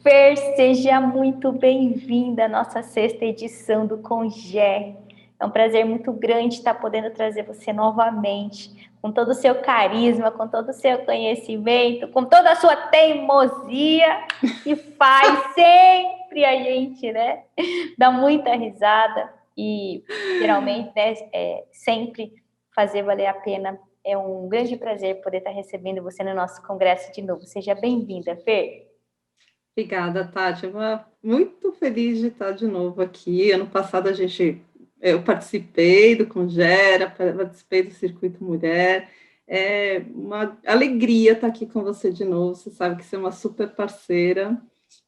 Fer, seja muito bem-vinda à nossa sexta edição do Congé. É um prazer muito grande estar podendo trazer você novamente, com todo o seu carisma, com todo o seu conhecimento, com toda a sua teimosia, que faz sempre a gente, né, dar muita risada e, geralmente, né, sempre fazer valer a pena. É um grande prazer poder estar recebendo você no nosso congresso de novo. Seja bem-vinda, Fer. Obrigada, Tati. Muito feliz de estar de novo aqui. Ano passado eu participei do Congera, participei do Circuito Mulher. É uma alegria estar aqui com você de novo. Você sabe que você é uma super parceira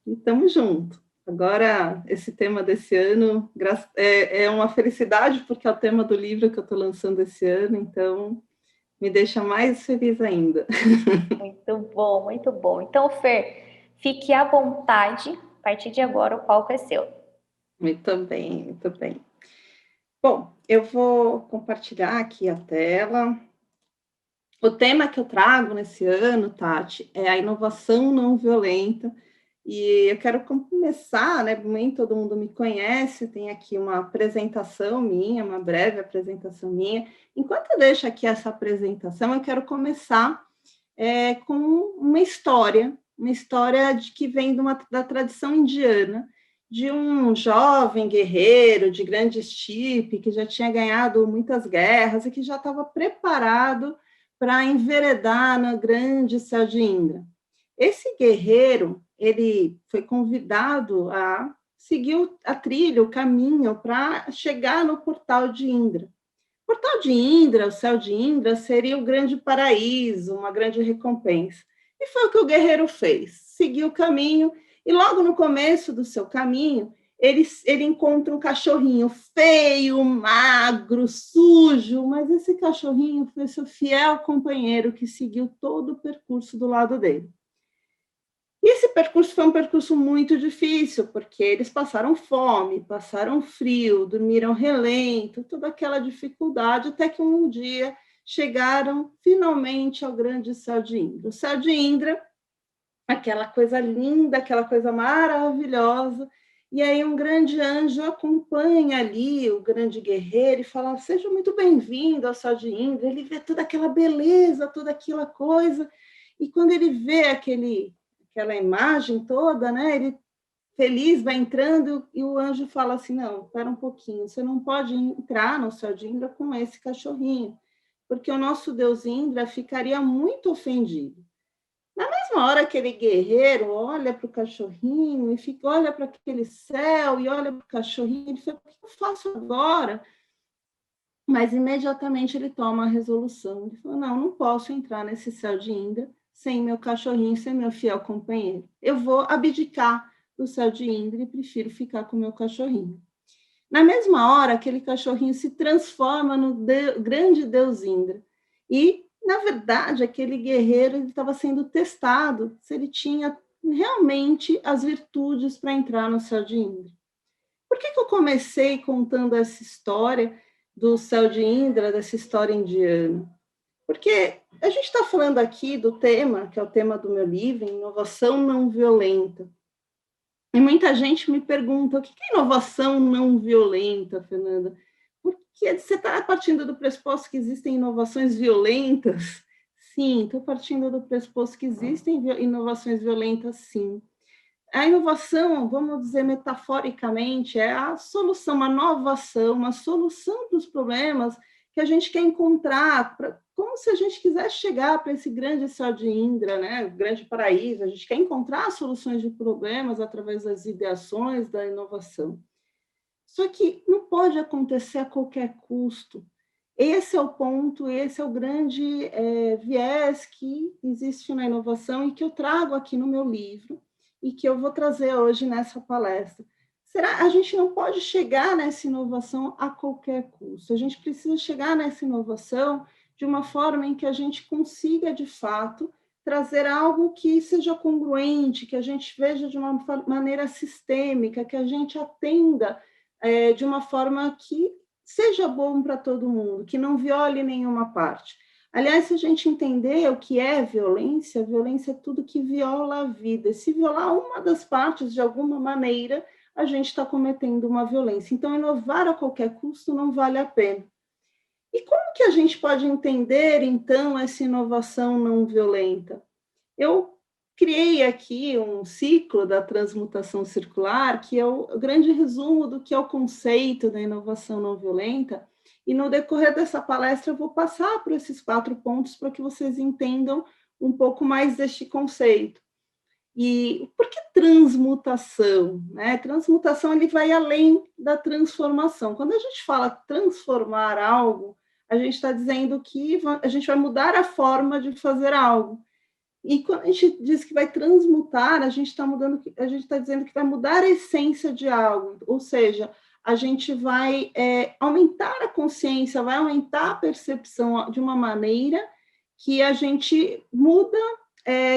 e estamos juntos. Agora, esse tema desse ano é uma felicidade, porque é o tema do livro que eu estou lançando esse ano, então me deixa mais feliz ainda. Muito bom, muito bom. Então, Fer, fique à vontade. A partir de agora, o palco é seu. Muito bem, muito bem. Bom, eu vou compartilhar aqui a tela. O tema que eu trago nesse ano, Tati, é a inovação não violenta. E eu quero começar, né? Nem todo mundo me conhece, tem aqui uma apresentação minha, uma breve apresentação minha. Enquanto eu deixo aqui essa apresentação, eu quero começar com uma história que vem da tradição indiana, de um jovem guerreiro de grande estirpe, que já tinha ganhado muitas guerras e que já estava preparado para enveredar no grande céu de Indra. Esse guerreiro, ele foi convidado a seguir a trilha, o caminho, para chegar no portal de Indra. O portal de Indra, o céu de Indra, seria o grande paraíso, uma grande recompensa. E foi o que o guerreiro fez. Seguiu o caminho, e logo no começo do seu caminho, ele encontra um cachorrinho feio, magro, sujo, mas esse cachorrinho foi seu fiel companheiro que seguiu todo o percurso do lado dele. E esse percurso foi um percurso muito difícil, porque eles passaram fome, passaram frio, dormiram relento, toda aquela dificuldade, até que um dia chegaram finalmente ao grande céu de Indra. O céu de Indra, aquela coisa linda, aquela coisa maravilhosa, e aí um grande anjo acompanha ali o grande guerreiro e fala: seja muito bem-vindo ao céu de Indra. Ele vê toda aquela beleza, toda aquela coisa, e quando ele vê aquela imagem toda, né? Ele feliz vai entrando e o anjo fala assim: não, espera um pouquinho, você não pode entrar no céu de Indra com esse cachorrinho, porque o nosso Deus Indra ficaria muito ofendido. Na mesma hora, aquele guerreiro olha para o cachorrinho e olha para aquele céu e olha para o cachorrinho, ele fala: o que eu faço agora? Mas imediatamente ele toma a resolução. Ele fala: não posso entrar nesse céu de Indra sem meu cachorrinho, sem meu fiel companheiro. Eu vou abdicar do céu de Indra e prefiro ficar com meu cachorrinho. Na mesma hora, aquele cachorrinho se transforma no grande Deus Indra. E, na verdade, aquele guerreiro estava sendo testado se ele tinha realmente as virtudes para entrar no céu de Indra. Por que eu comecei contando essa história do céu de Indra, dessa história indiana? Porque a gente está falando aqui do tema, que é o tema do meu livro, inovação não violenta. E muita gente me pergunta: o que é inovação não violenta, Fernanda? Porque você está partindo do pressuposto que existem inovações violentas? Sim, estou partindo do pressuposto que existem inovações violentas, sim. A inovação, vamos dizer metaforicamente, é a solução, uma nova ação, uma solução para os problemas que a gente quer encontrar, como se a gente quisesse chegar para esse grande céu de Indra, né? O grande paraíso. A gente quer encontrar soluções de problemas através das ideações, da inovação. Só que não pode acontecer a qualquer custo. Esse é o ponto, esse é o grande viés que existe na inovação e que eu trago aqui no meu livro e que eu vou trazer hoje nessa palestra. A gente não pode chegar nessa inovação a qualquer custo. A gente precisa chegar nessa inovação de uma forma em que a gente consiga, de fato, trazer algo que seja congruente, que a gente veja de uma maneira sistêmica, que a gente atenda de uma forma que seja bom para todo mundo, que não viole nenhuma parte. Aliás, se a gente entender o que é violência, violência é tudo que viola a vida. Se violar uma das partes de alguma maneira, a gente está cometendo uma violência. Então, inovar a qualquer custo não vale a pena. E como que a gente pode entender, então, essa inovação não violenta? Eu criei aqui um ciclo da transmutação circular, que é o grande resumo do que é o conceito da inovação não violenta, e no decorrer dessa palestra eu vou passar por esses 4 pontos para que vocês entendam um pouco mais deste conceito. E por que transmutação? Né? Transmutação ele vai além da transformação. Quando a gente fala transformar algo, a gente está dizendo que a gente vai mudar a forma de fazer algo. E quando a gente diz que vai transmutar, a gente está mudando, a gente está dizendo que vai mudar a essência de algo, ou seja, a gente vai aumentar a consciência, vai aumentar a percepção de uma maneira que a gente muda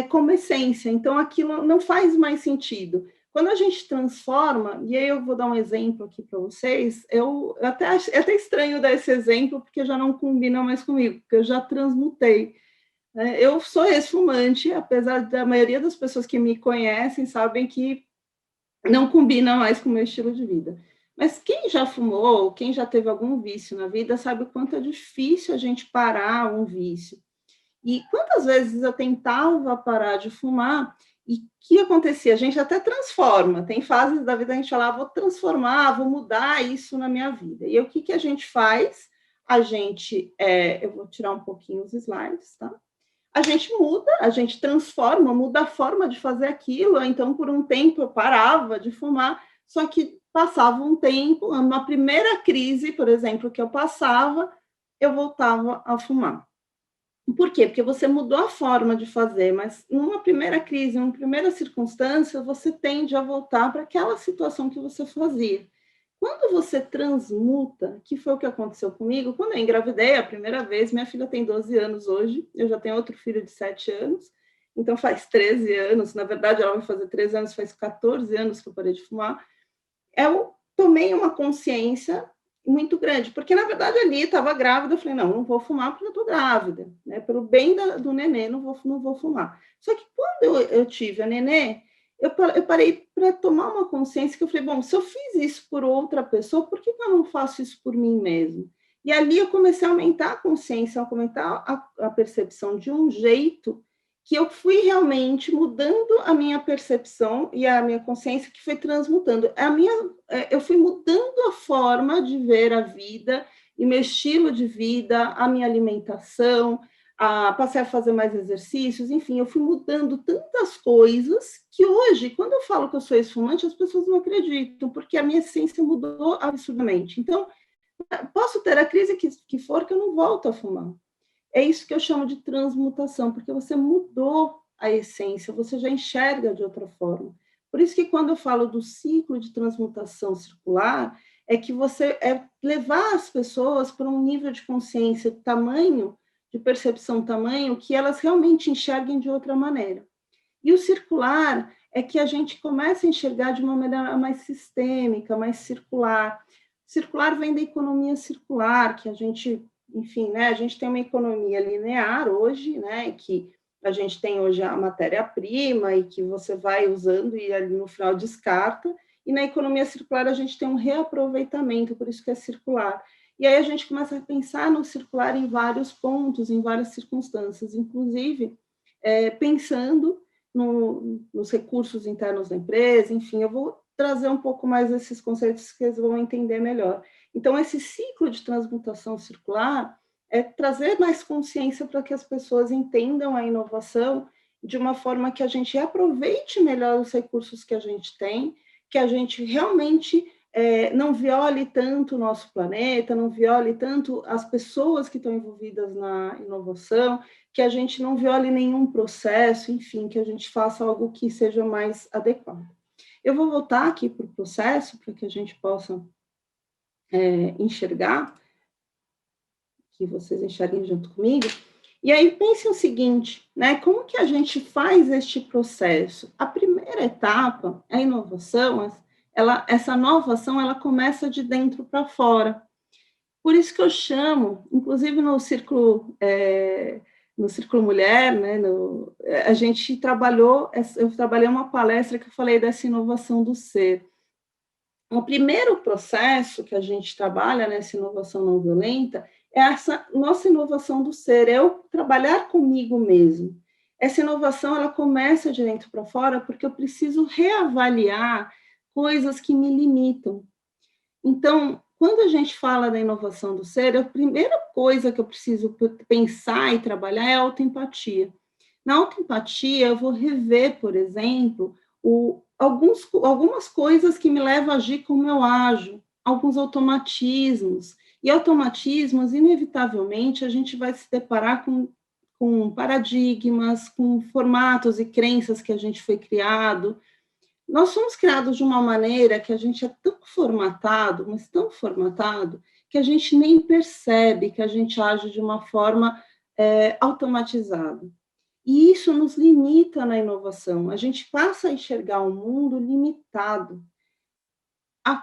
como essência. Então, aquilo não faz mais sentido. Quando a gente transforma, e aí eu vou dar um exemplo aqui para vocês, eu até estranho dar esse exemplo, porque já não combina mais comigo, porque eu já transmutei. Eu sou ex-fumante, apesar da maioria das pessoas que me conhecem sabem que não combina mais com o meu estilo de vida. Mas quem já fumou, quem já teve algum vício na vida, sabe o quanto é difícil a gente parar um vício. E quantas vezes eu tentava parar de fumar e o que acontecia? A gente até transforma. Tem fases da vida que a gente fala, vou transformar, vou mudar isso na minha vida. E o que a gente faz? A gente, eu vou tirar um pouquinho os slides, tá? A gente muda, a gente transforma, muda a forma de fazer aquilo. Então, por um tempo, eu parava de fumar, só que passava um tempo, uma primeira crise, por exemplo, que eu passava, eu voltava a fumar. Por quê? Porque você mudou a forma de fazer, mas numa primeira crise, numa primeira circunstância, você tende a voltar para aquela situação que você fazia. Quando você transmuta, que foi o que aconteceu comigo, quando eu engravidei a primeira vez, minha filha tem 12 anos hoje, eu já tenho outro filho de 7 anos, então faz 13 anos, na verdade ela vai fazer 13 anos, faz 14 anos que eu parei de fumar, eu tomei uma consciência muito grande, porque na verdade ali estava grávida, eu falei, não vou fumar porque eu estou grávida, né? Pelo bem do nenê, não vou fumar. Só que quando eu tive a nenê, eu parei para tomar uma consciência que eu falei, bom, se eu fiz isso por outra pessoa, por que eu não faço isso por mim mesmo? E ali eu comecei a aumentar a consciência, a aumentar a percepção de um jeito que eu fui realmente mudando a minha percepção e a minha consciência, que foi transmutando. Eu fui mudando a forma de ver a vida e meu estilo de vida, a minha alimentação, passei a fazer mais exercícios, enfim, eu fui mudando tantas coisas que hoje, quando eu falo que eu sou ex-fumante, as pessoas não acreditam, porque a minha essência mudou absurdamente. Então, posso ter a crise que for, que eu não volto a fumar. É isso que eu chamo de transmutação, porque você mudou a essência, você já enxerga de outra forma. Por isso que quando eu falo do ciclo de transmutação circular, é que você levar as pessoas para um nível de consciência, tamanho, de percepção, tamanho, que elas realmente enxerguem de outra maneira. E o circular é que a gente começa a enxergar de uma maneira mais sistêmica, mais circular. Circular vem da economia circular, que a gente, enfim, né, a gente tem uma economia linear hoje, né, que a gente tem hoje a matéria-prima e que você vai usando e ali no final descarta, e na economia circular a gente tem um reaproveitamento, por isso que é circular. E aí a gente começa a pensar no circular em vários pontos, em várias circunstâncias, inclusive pensando nos recursos internos da empresa, enfim, eu vou trazer um pouco mais esses conceitos que eles vão entender melhor. Então, esse ciclo de transmutação circular é trazer mais consciência para que as pessoas entendam a inovação de uma forma que a gente aproveite melhor os recursos que a gente tem, que a gente realmente não viole tanto o nosso planeta, não viole tanto as pessoas que estão envolvidas na inovação, que a gente não viole nenhum processo, enfim, que a gente faça algo que seja mais adequado. Eu vou voltar aqui para o processo, para que a gente possa enxergar, que vocês enxerguem junto comigo. E aí pense o seguinte, né? Como que a gente faz este processo? A primeira etapa, a inovação, essa inovação, ela começa de dentro para fora. Por isso que eu chamo, inclusive no Círculo Mulher, né, a gente trabalhou, eu trabalhei uma palestra que eu falei dessa inovação do ser. O primeiro processo que a gente trabalha nessa inovação não violenta é essa nossa inovação do ser, eu trabalhar comigo mesmo. Essa inovação, ela começa de dentro para fora, porque eu preciso reavaliar coisas que me limitam. Então, quando a gente fala da inovação do ser, a primeira coisa que eu preciso pensar e trabalhar é a autoempatia. Na autoempatia, eu vou rever, por exemplo, algumas coisas que me levam a agir como eu ajo, alguns automatismos. E automatismos, inevitavelmente, a gente vai se deparar com paradigmas, com formatos e crenças que a gente foi criado. Nós somos criados de uma maneira que a gente é tão formatado, mas tão formatado, que a gente nem percebe que a gente age de uma forma automatizada. E isso nos limita na inovação. A gente passa a enxergar um mundo limitado.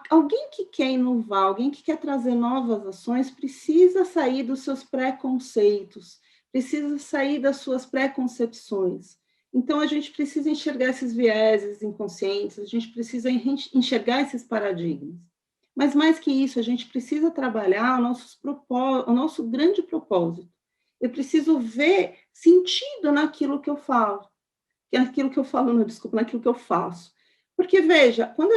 Alguém que quer inovar, alguém que quer trazer novas ações, precisa sair dos seus preconceitos, precisa sair das suas preconcepções. Então, a gente precisa enxergar esses vieses inconscientes, a gente precisa enxergar esses paradigmas. Mas, mais que isso, a gente precisa trabalhar o nosso grande propósito. Eu preciso ver sentido naquilo que eu falo, naquilo que eu faço. Porque, veja, quando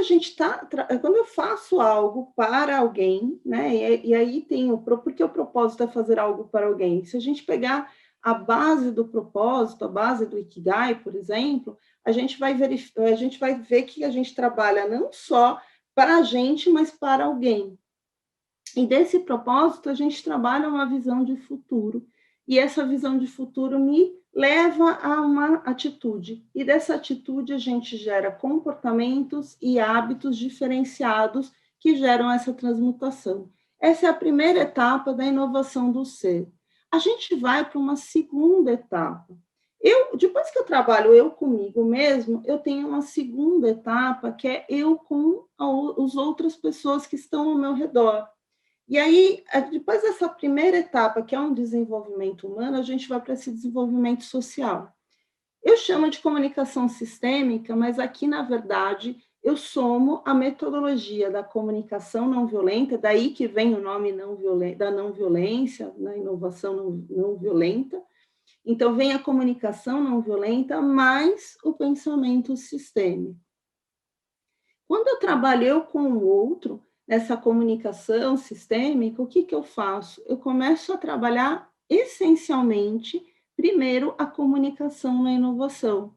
eu faço algo para alguém, né, e aí tem porque o propósito é fazer algo para alguém. Se a gente pegar a base do propósito, a base do Ikigai, por exemplo, a gente vai ver que a gente trabalha não só para a gente, mas para alguém. E desse propósito, a gente trabalha uma visão de futuro. E essa visão de futuro me leva a uma atitude. E dessa atitude, a gente gera comportamentos e hábitos diferenciados que geram essa transmutação. Essa é a primeira etapa da inovação do ser. A gente vai para uma segunda etapa. Depois que eu trabalho eu comigo mesmo, eu tenho uma segunda etapa, que é eu com as outras pessoas que estão ao meu redor. E aí, depois dessa primeira etapa, que é um desenvolvimento humano, a gente vai para esse desenvolvimento social. Eu chamo de comunicação sistêmica, mas aqui, na verdade, eu somo a metodologia da comunicação não violenta, daí que vem o nome da não violência, na inovação não violenta. Então, vem a comunicação não violenta, mais o pensamento sistêmico. Quando eu trabalho com o outro, nessa comunicação sistêmica, o que eu faço? Eu começo a trabalhar essencialmente, primeiro, a comunicação na inovação.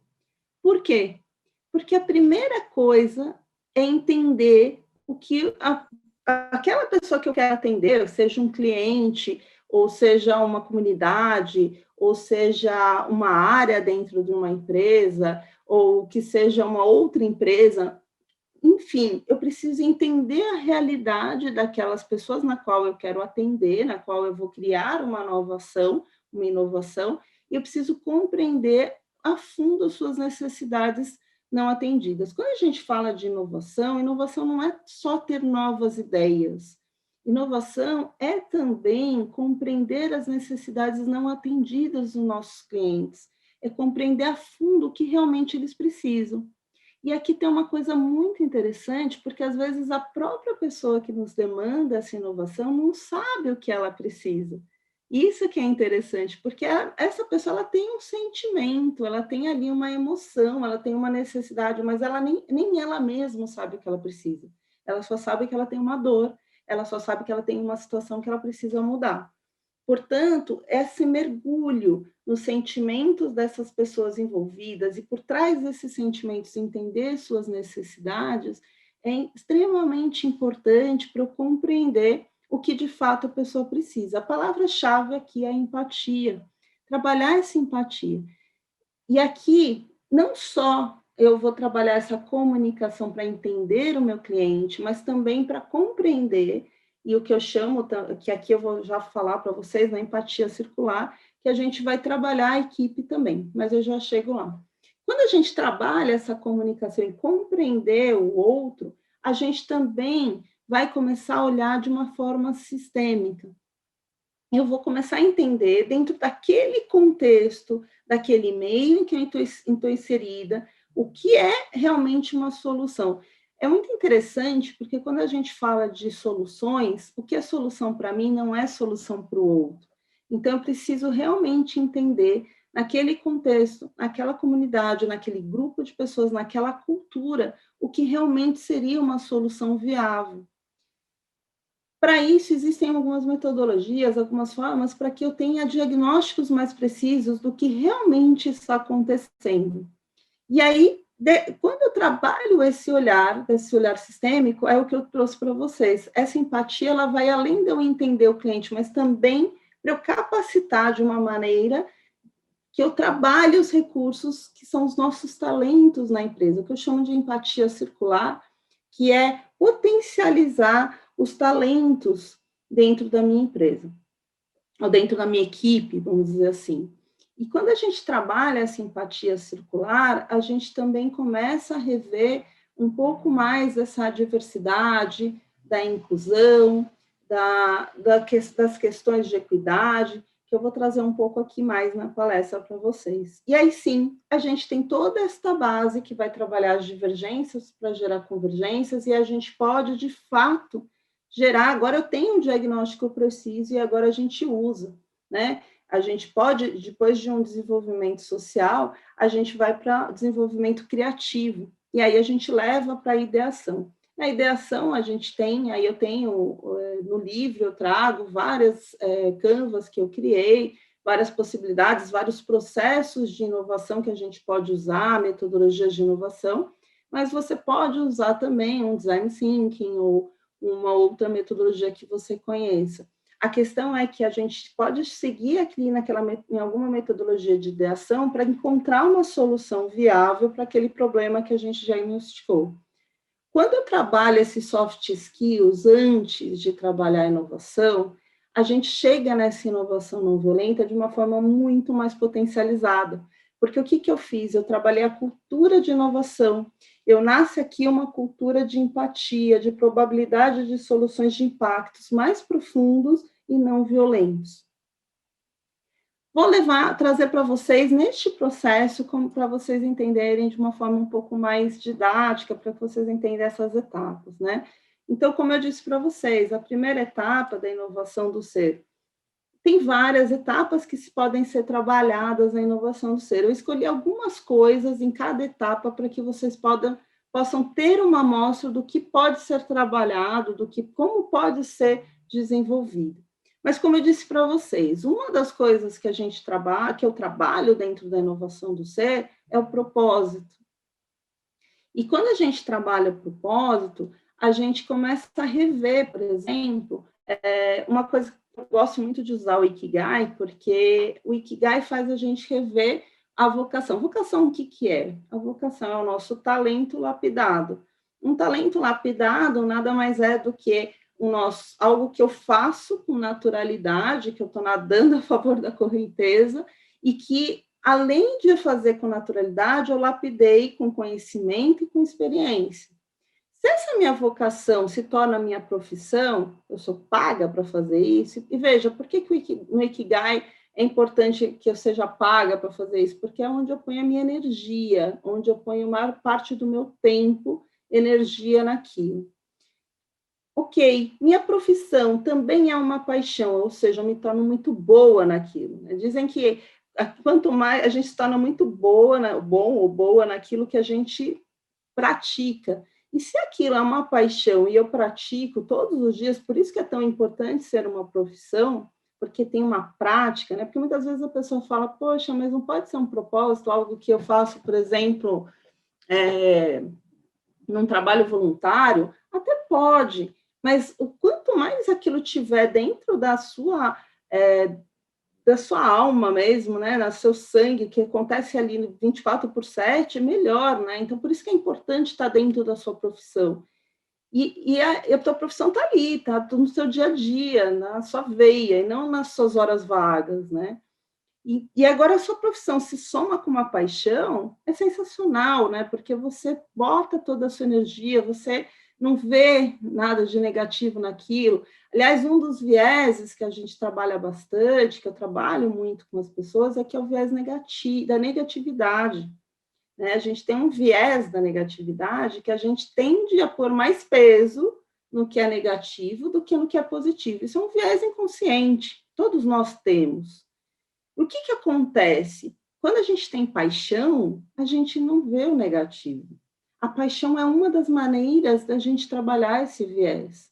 Por quê? Porque a primeira coisa é entender o que aquela pessoa que eu quero atender, seja um cliente, ou seja uma comunidade, ou seja uma área dentro de uma empresa, ou que seja uma outra empresa, enfim, eu preciso entender a realidade daquelas pessoas na qual eu quero atender, na qual eu vou criar uma nova ação, uma inovação, e eu preciso compreender a fundo as suas necessidades não atendidas. Quando a gente fala de inovação não é só ter novas ideias. Inovação é também compreender as necessidades não atendidas dos nossos clientes, é compreender a fundo o que realmente eles precisam. E aqui tem uma coisa muito interessante, porque às vezes a própria pessoa que nos demanda essa inovação não sabe o que ela precisa. Isso que é interessante, porque essa pessoa ela tem um sentimento, ela tem ali uma emoção, ela tem uma necessidade, mas ela nem ela mesma sabe o que ela precisa. Ela só sabe que ela tem uma dor, ela só sabe que ela tem uma situação que ela precisa mudar. Portanto, esse mergulho nos sentimentos dessas pessoas envolvidas e por trás desses sentimentos entender suas necessidades é extremamente importante para eu compreender o que de fato a pessoa precisa. A palavra-chave aqui é a empatia, trabalhar essa empatia. E aqui, não só eu vou trabalhar essa comunicação para entender o meu cliente, mas também para compreender, e o que eu chamo, que aqui eu vou já falar para vocês, na empatia circular, que a gente vai trabalhar a equipe também, mas eu já chego lá. Quando a gente trabalha essa comunicação e compreender o outro, a gente também vai começar a olhar de uma forma sistêmica. Eu vou começar a entender, dentro daquele contexto, daquele meio em que eu estou inserida, o que é realmente uma solução. É muito interessante, porque quando a gente fala de soluções, o que é solução para mim não é solução para o outro. Então, eu preciso realmente entender, naquele contexto, naquela comunidade, naquele grupo de pessoas, naquela cultura, o que realmente seria uma solução viável. Para isso, existem algumas metodologias, algumas formas para que eu tenha diagnósticos mais precisos do que realmente está acontecendo. E aí, quando eu trabalho esse olhar sistêmico, é o que eu trouxe para vocês. Essa empatia, ela vai além de eu entender o cliente, mas também para eu capacitar de uma maneira que eu trabalhe os recursos que são os nossos talentos na empresa, o que eu chamo de empatia circular, que é potencializar os talentos dentro da minha empresa, ou dentro da minha equipe, vamos dizer assim. E quando a gente trabalha essa empatia circular, a gente também começa a rever um pouco mais essa diversidade, da inclusão, das questões de equidade, que eu vou trazer um pouco aqui mais na palestra para vocês. E aí sim, a gente tem toda esta base que vai trabalhar as divergências para gerar convergências, e a gente pode, de fato, gerar, agora eu tenho um diagnóstico preciso e agora a gente usa, né? A gente pode, depois de um desenvolvimento social, a gente vai para desenvolvimento criativo, e aí a gente leva para a ideação. Na ideação, a gente tem, aí eu tenho, no livro, eu trago várias canvas que eu criei, várias possibilidades, vários processos de inovação que a gente pode usar, metodologias de inovação, mas você pode usar também um design thinking ou uma outra metodologia que você conheça. A questão é que a gente pode seguir aqui em alguma metodologia de ideação para encontrar uma solução viável para aquele problema que a gente diagnosticou. Quando eu trabalho esses soft skills antes de trabalhar a inovação, a gente chega nessa inovação não violenta de uma forma muito mais potencializada. Porque o que eu fiz? Eu trabalhei a cultura de inovação. Eu nasci aqui uma cultura de empatia, de probabilidade de soluções de impactos mais profundos e não violentos. Vou trazer para vocês neste processo, como para vocês entenderem de uma forma um pouco mais didática, para que vocês entendam essas etapas, né? Então, como eu disse para vocês, a primeira etapa da inovação do ser, tem várias etapas que podem ser trabalhadas na inovação do ser. Eu escolhi algumas coisas em cada etapa para que vocês possam ter uma amostra do que pode ser trabalhado, como pode ser desenvolvido. Mas, como eu disse para vocês, uma das coisas que eu trabalho dentro da inovação do ser é o propósito. E quando a gente trabalha o propósito, a gente começa a rever, por exemplo, uma coisa que eu gosto muito de usar o Ikigai, porque o Ikigai faz a gente rever a vocação. Vocação, o que é? A vocação é o nosso talento lapidado. Um talento lapidado nada mais é do que algo que eu faço com naturalidade, que eu estou nadando a favor da correnteza, e que, além de fazer com naturalidade, eu lapidei com conhecimento e com experiência. Se essa minha vocação se torna minha profissão, eu sou paga para fazer isso, e veja, por que no Ikigai é importante que eu seja paga para fazer isso? Porque é onde eu ponho a minha energia, onde eu ponho a maior parte do meu tempo, energia naquilo. Ok, minha profissão também é uma paixão, ou seja, eu me torno muito boa naquilo. Né? Dizem que quanto mais a gente se torna muito bom ou boa naquilo que a gente pratica. E se aquilo é uma paixão e eu pratico todos os dias, por isso que é tão importante ser uma profissão, porque tem uma prática, né? Porque muitas vezes a pessoa fala, poxa, mas não pode ser um propósito, algo que eu faço, por exemplo, num trabalho voluntário, até pode, mas o quanto mais aquilo tiver dentro da sua alma mesmo, né, no seu sangue, que acontece ali 24/7, melhor, né? Então, por isso que é importante estar dentro da sua profissão. E a tua profissão está ali, está no seu dia a dia, na sua veia, e não nas suas horas vagas, né? E agora a sua profissão se soma com uma paixão, é sensacional, né? Porque você bota toda a sua energia, você não vê nada de negativo naquilo. Aliás, um dos vieses que a gente trabalha bastante, que eu trabalho muito com as pessoas, é que é o viés da negatividade. Né? A gente tem um viés da negatividade que a gente tende a pôr mais peso no que é negativo do que no que é positivo. Isso é um viés inconsciente, todos nós temos. O que acontece? Quando a gente tem paixão, a gente não vê o negativo. A paixão é uma das maneiras da gente trabalhar esse viés.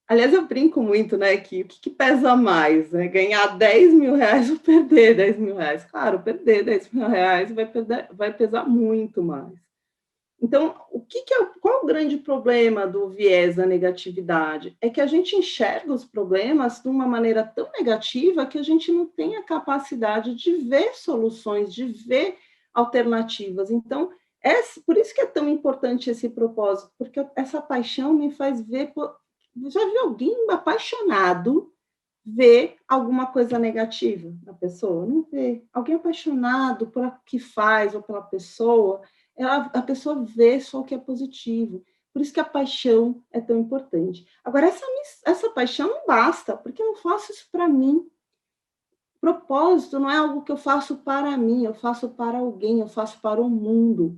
Aliás, eu brinco muito, né, que o que pesa mais, né? Ganhar 10 mil reais ou perder 10 mil reais? Claro, perder 10 mil reais vai pesar muito mais. Então, qual é o grande problema do viés da negatividade? É que a gente enxerga os problemas de uma maneira tão negativa que a gente não tem a capacidade de ver soluções, de ver alternativas. Então, por isso que é tão importante esse propósito, porque essa paixão me faz ver. Já viu alguém apaixonado ver alguma coisa negativa na pessoa? Não vê. Alguém apaixonado por o que faz ou pela pessoa, a pessoa vê só o que é positivo. Por isso que a paixão é tão importante. Agora, essa paixão não basta, porque eu não faço isso para mim. Propósito não é algo que eu faço para mim, eu faço para alguém, eu faço para o mundo.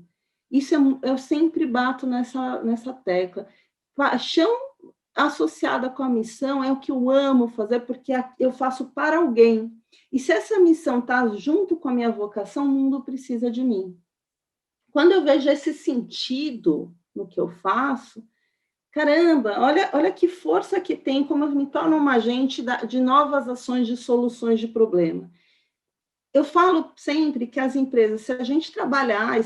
Isso eu sempre bato nessa tecla. Paixão associada com a missão é o que eu amo fazer, porque eu faço para alguém. E se essa missão está junto com a minha vocação, o mundo precisa de mim. Quando eu vejo esse sentido no que eu faço, caramba, olha que força que tem, como eu me torno uma agente de novas ações, de soluções de problema. Eu falo sempre que as empresas, se a gente trabalhar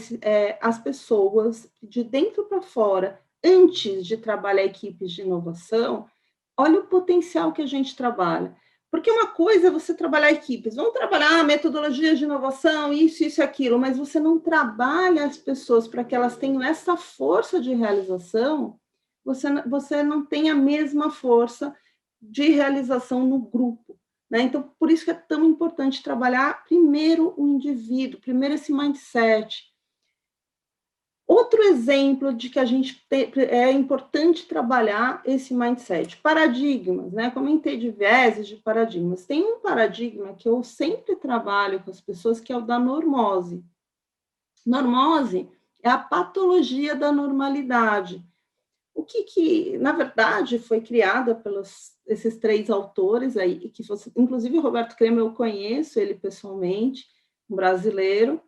as pessoas de dentro para fora, antes de trabalhar equipes de inovação, olha o potencial que a gente trabalha. Porque uma coisa é você trabalhar equipes, vamos trabalhar metodologias de inovação, isso e aquilo, mas você não trabalha as pessoas para que elas tenham essa força de realização, você não tem a mesma força de realização no grupo. Né? Então, por isso que é tão importante trabalhar primeiro o indivíduo, primeiro esse mindset. Outro exemplo de que é importante trabalhar esse mindset. Paradigmas, né? Comentei de vieses de paradigmas. Tem um paradigma que eu sempre trabalho com as pessoas, que é o da normose. Normose é a patologia da normalidade. O que na verdade, foi criada pelos esses 3 autores aí, que inclusive o Roberto Crema, eu conheço ele pessoalmente, um brasileiro.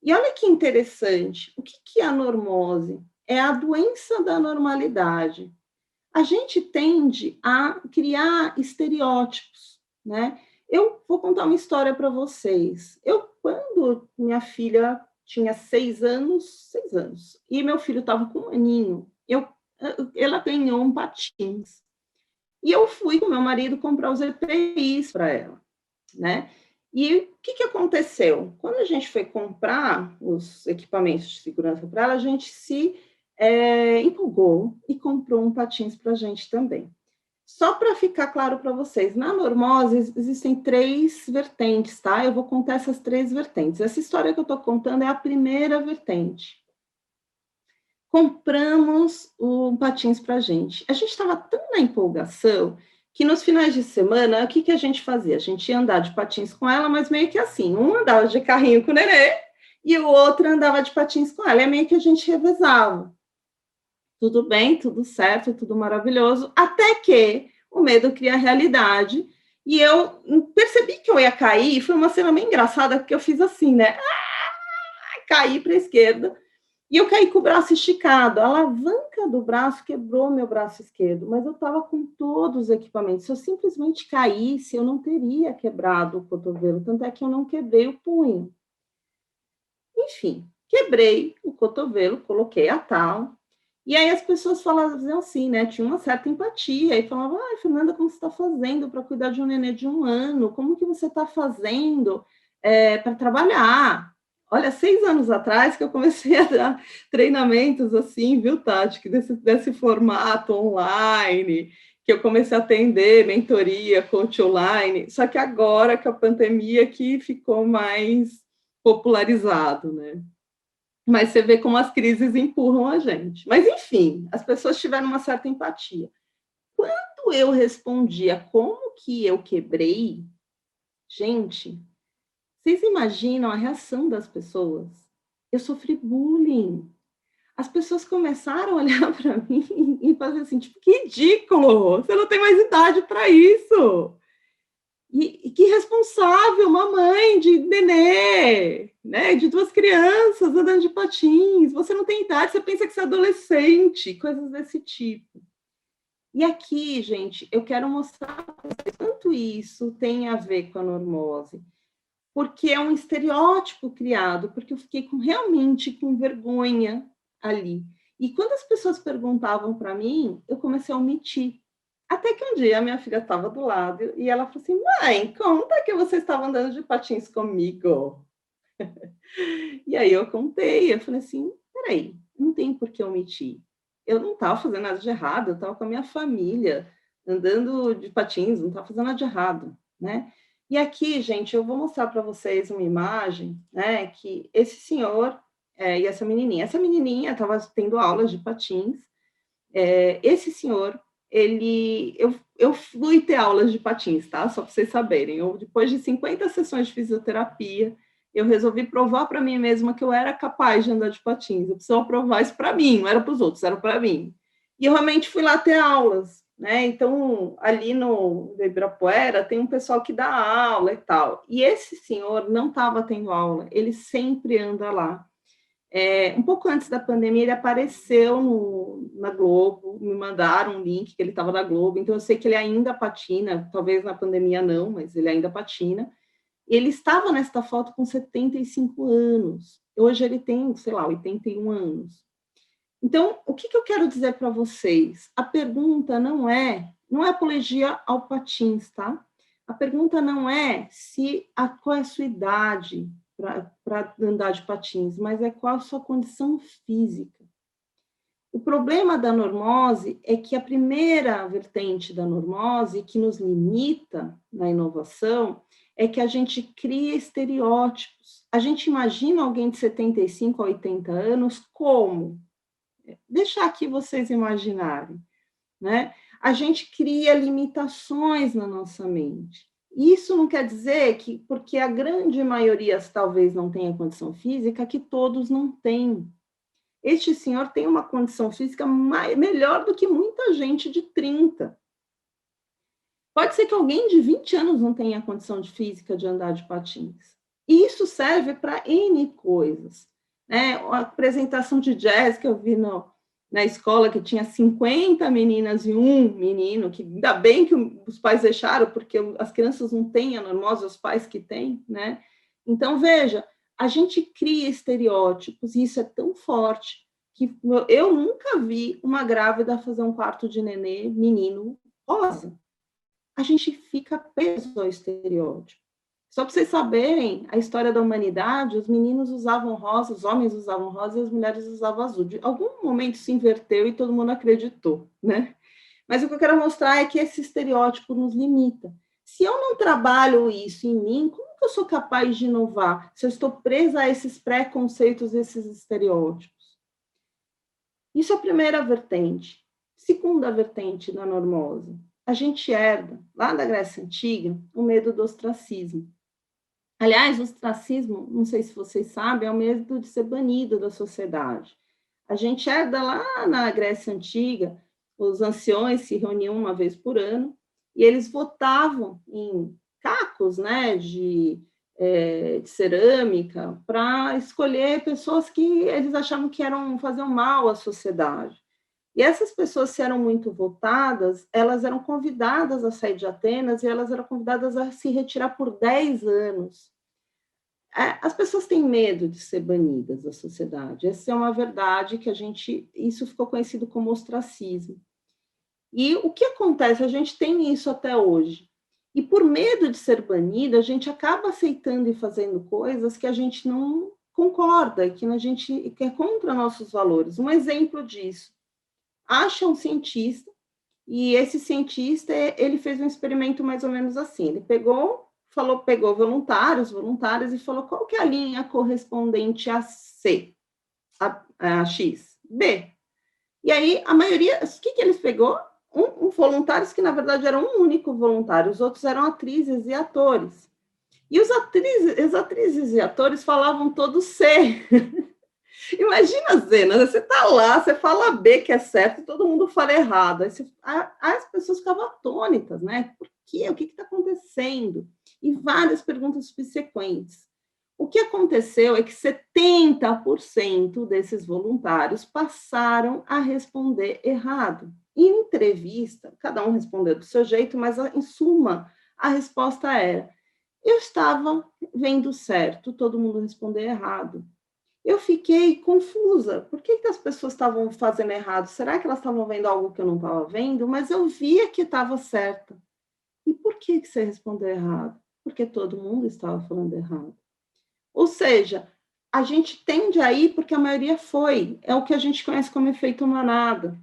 E olha que interessante, o que é a normose? É a doença da normalidade. A gente tende a criar estereótipos, né? Eu vou contar uma história para vocês. Quando minha filha tinha 6 anos, e meu filho estava com 1 aninho, ela ganhou um patins. E eu fui com meu marido comprar os EPIs para ela, né? E o que aconteceu? Quando a gente foi comprar os equipamentos de segurança para ela, a gente se empolgou e comprou um patins para a gente também. Só para ficar claro para vocês, na normose existem 3 vertentes, tá? Eu vou contar essas 3 vertentes. Essa história que eu estou contando é a primeira vertente. Compramos o patins para a gente. A gente estava tão na empolgação que nos finais de semana, o que a gente fazia? A gente ia andar de patins com ela, mas meio que assim, um andava de carrinho com o nenê e o outro andava de patins com ela. É meio que a gente revezava. Tudo bem, tudo certo, tudo maravilhoso, até que o medo cria a realidade e eu percebi que eu ia cair. Foi uma cena bem engraçada, porque eu fiz assim, né? Caí para a esquerda. E eu caí com o braço esticado. A alavanca do braço quebrou meu braço esquerdo, mas eu estava com todos os equipamentos. Se eu simplesmente caísse, eu não teria quebrado o cotovelo, tanto é que eu não quebrei o punho. Enfim, quebrei o cotovelo, coloquei a tal. E aí as pessoas falavam assim, né? Tinha uma certa empatia. E falavam, Fernanda, como você está fazendo para cuidar de um nenê de 1 ano? Como que você está fazendo para trabalhar? Olha, 6 anos atrás que eu comecei a dar treinamentos assim, viu, Tati? Desse formato online, que eu comecei a atender mentoria, coach online. Só que agora que a pandemia que ficou mais popularizado, né? Mas você vê como as crises empurram a gente. Mas, enfim, as pessoas tiveram uma certa empatia. Quando eu respondia como que eu quebrei, gente, vocês imaginam a reação das pessoas? Eu sofri bullying. As pessoas começaram a olhar para mim e fazer assim, tipo, que ridículo, você não tem mais idade para isso. E que responsável, uma mãe de nenê, né, de 2 crianças andando de patins, você não tem idade, você pensa que você é adolescente, coisas desse tipo. E aqui, gente, eu quero mostrar para vocês quanto isso tem a ver com a normose, porque é um estereótipo criado, porque eu fiquei realmente com vergonha ali. E quando as pessoas perguntavam para mim, eu comecei a omitir. Até que um dia a minha filha estava do lado e ela falou assim: mãe, conta que você estava andando de patins comigo. E aí eu contei, eu falei assim: peraí, não tem por que omitir. Eu não estava fazendo nada de errado, eu estava com a minha família, andando de patins, não estava fazendo nada de errado, né? E aqui, gente, eu vou mostrar para vocês uma imagem, né, que esse senhor e essa menininha estava tendo aulas de patins, esse senhor, eu fui ter aulas de patins, tá? Só para vocês saberem. Depois de 50 sessões de fisioterapia, eu resolvi provar para mim mesma que eu era capaz de andar de patins. Eu precisava provar isso para mim, não era para os outros, era para mim. E eu realmente fui lá ter aulas, né? Então, ali no Ibirapuera, tem um pessoal que dá aula e tal. E esse senhor não estava tendo aula, ele sempre anda lá. Um pouco antes da pandemia, ele apareceu na Globo, me mandaram um link que ele estava na Globo, então eu sei que ele ainda patina, talvez na pandemia não, mas ele ainda patina. Ele estava nesta foto com 75 anos, hoje ele tem, sei lá, 81 anos. Então, o que eu quero dizer para vocês? A pergunta não é apologia ao patins, tá? A pergunta não é qual é a sua idade para andar de patins, mas é qual a sua condição física. O problema da normose é que a primeira vertente da normose, que nos limita na inovação, é que a gente cria estereótipos. A gente imagina alguém de 75 a 80 anos como? Deixar aqui vocês imaginarem, né? A gente cria limitações na nossa mente. Isso não quer dizer que, porque a grande maioria talvez não tenha condição física, que todos não têm. Este senhor tem uma condição física melhor do que muita gente de 30. Pode ser que alguém de 20 anos não tenha condição de física de andar de patins. E isso serve para N coisas. Né? A apresentação de jazz que eu vi na escola, que tinha 50 meninas e um menino, que ainda bem que os pais deixaram, porque as crianças não têm a normose, os pais que têm, né? Então, veja, a gente cria estereótipos, e isso é tão forte, que eu nunca vi uma grávida fazer um parto de nenê, menino, rosa. A gente fica preso ao estereótipo. Só para vocês saberem, a história da humanidade, os meninos usavam rosa, os homens usavam rosa e as mulheres usavam azul. De algum momento se inverteu e todo mundo acreditou, né? Mas o que eu quero mostrar é que esse estereótipo nos limita. Se eu não trabalho isso em mim, como que eu sou capaz de inovar? Se eu estou presa a esses preconceitos, esses estereótipos? Isso é a primeira vertente. Segunda vertente da normose. A gente herda, lá da Grécia Antiga, o medo do ostracismo. Aliás, o ostracismo, não sei se vocês sabem, é o medo de ser banido da sociedade. A gente herda lá na Grécia Antiga, os anciões se reuniam uma vez por ano e eles votavam em cacos, né, de cerâmica para escolher pessoas que eles achavam que faziam mal à sociedade. E essas pessoas, se eram muito votadas, elas eram convidadas a sair de Atenas e elas eram convidadas a se retirar por 10 anos. As pessoas têm medo de ser banidas da sociedade. Essa é uma verdade que isso ficou conhecido como ostracismo. E o que acontece? A gente tem isso até hoje. E por medo de ser banida, a gente acaba aceitando e fazendo coisas que a gente não concorda, que é contra nossos valores. Um exemplo disso. Acha um cientista, e esse cientista, ele fez um experimento mais ou menos assim. Ele pegou voluntários, e falou qual que é a linha correspondente a C. a X? B. E aí, a maioria, o que eles pegou? Voluntários que, na verdade, eram um único voluntário, os outros eram atrizes e atores. E as atrizes e atores falavam todos C. Imagina a cena, você está lá, você fala B que é certo, e todo mundo fala errado. As pessoas ficavam atônitas, né? Por quê? O que está acontecendo? E várias perguntas subsequentes. O que aconteceu é que 70% desses voluntários passaram a responder errado. Em entrevista, cada um respondeu do seu jeito, mas, em suma, a resposta era: eu estava vendo certo, todo mundo respondeu errado. Eu fiquei confusa. Por que as pessoas estavam fazendo errado? Será que elas estavam vendo algo que eu não estava vendo? Mas eu via que estava certa. E por que você respondeu errado? Porque todo mundo estava falando errado. Ou seja, a gente tende a ir porque a maioria foi. É o que a gente conhece como efeito manada.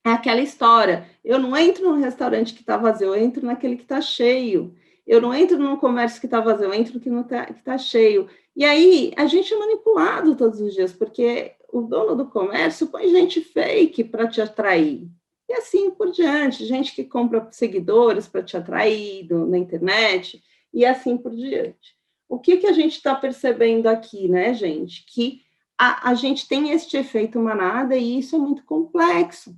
É aquela história. Eu não entro no restaurante que está vazio, eu entro naquele que está cheio. Eu não entro no comércio que está vazio, eu entro no que está cheio. E aí, a gente é manipulado todos os dias, porque o dono do comércio põe gente fake para te atrair. E assim por diante, gente que compra seguidores para te atrair na internet, e assim por diante. O que a gente está percebendo aqui, né, gente? Que a gente tem este efeito manada e isso é muito complexo.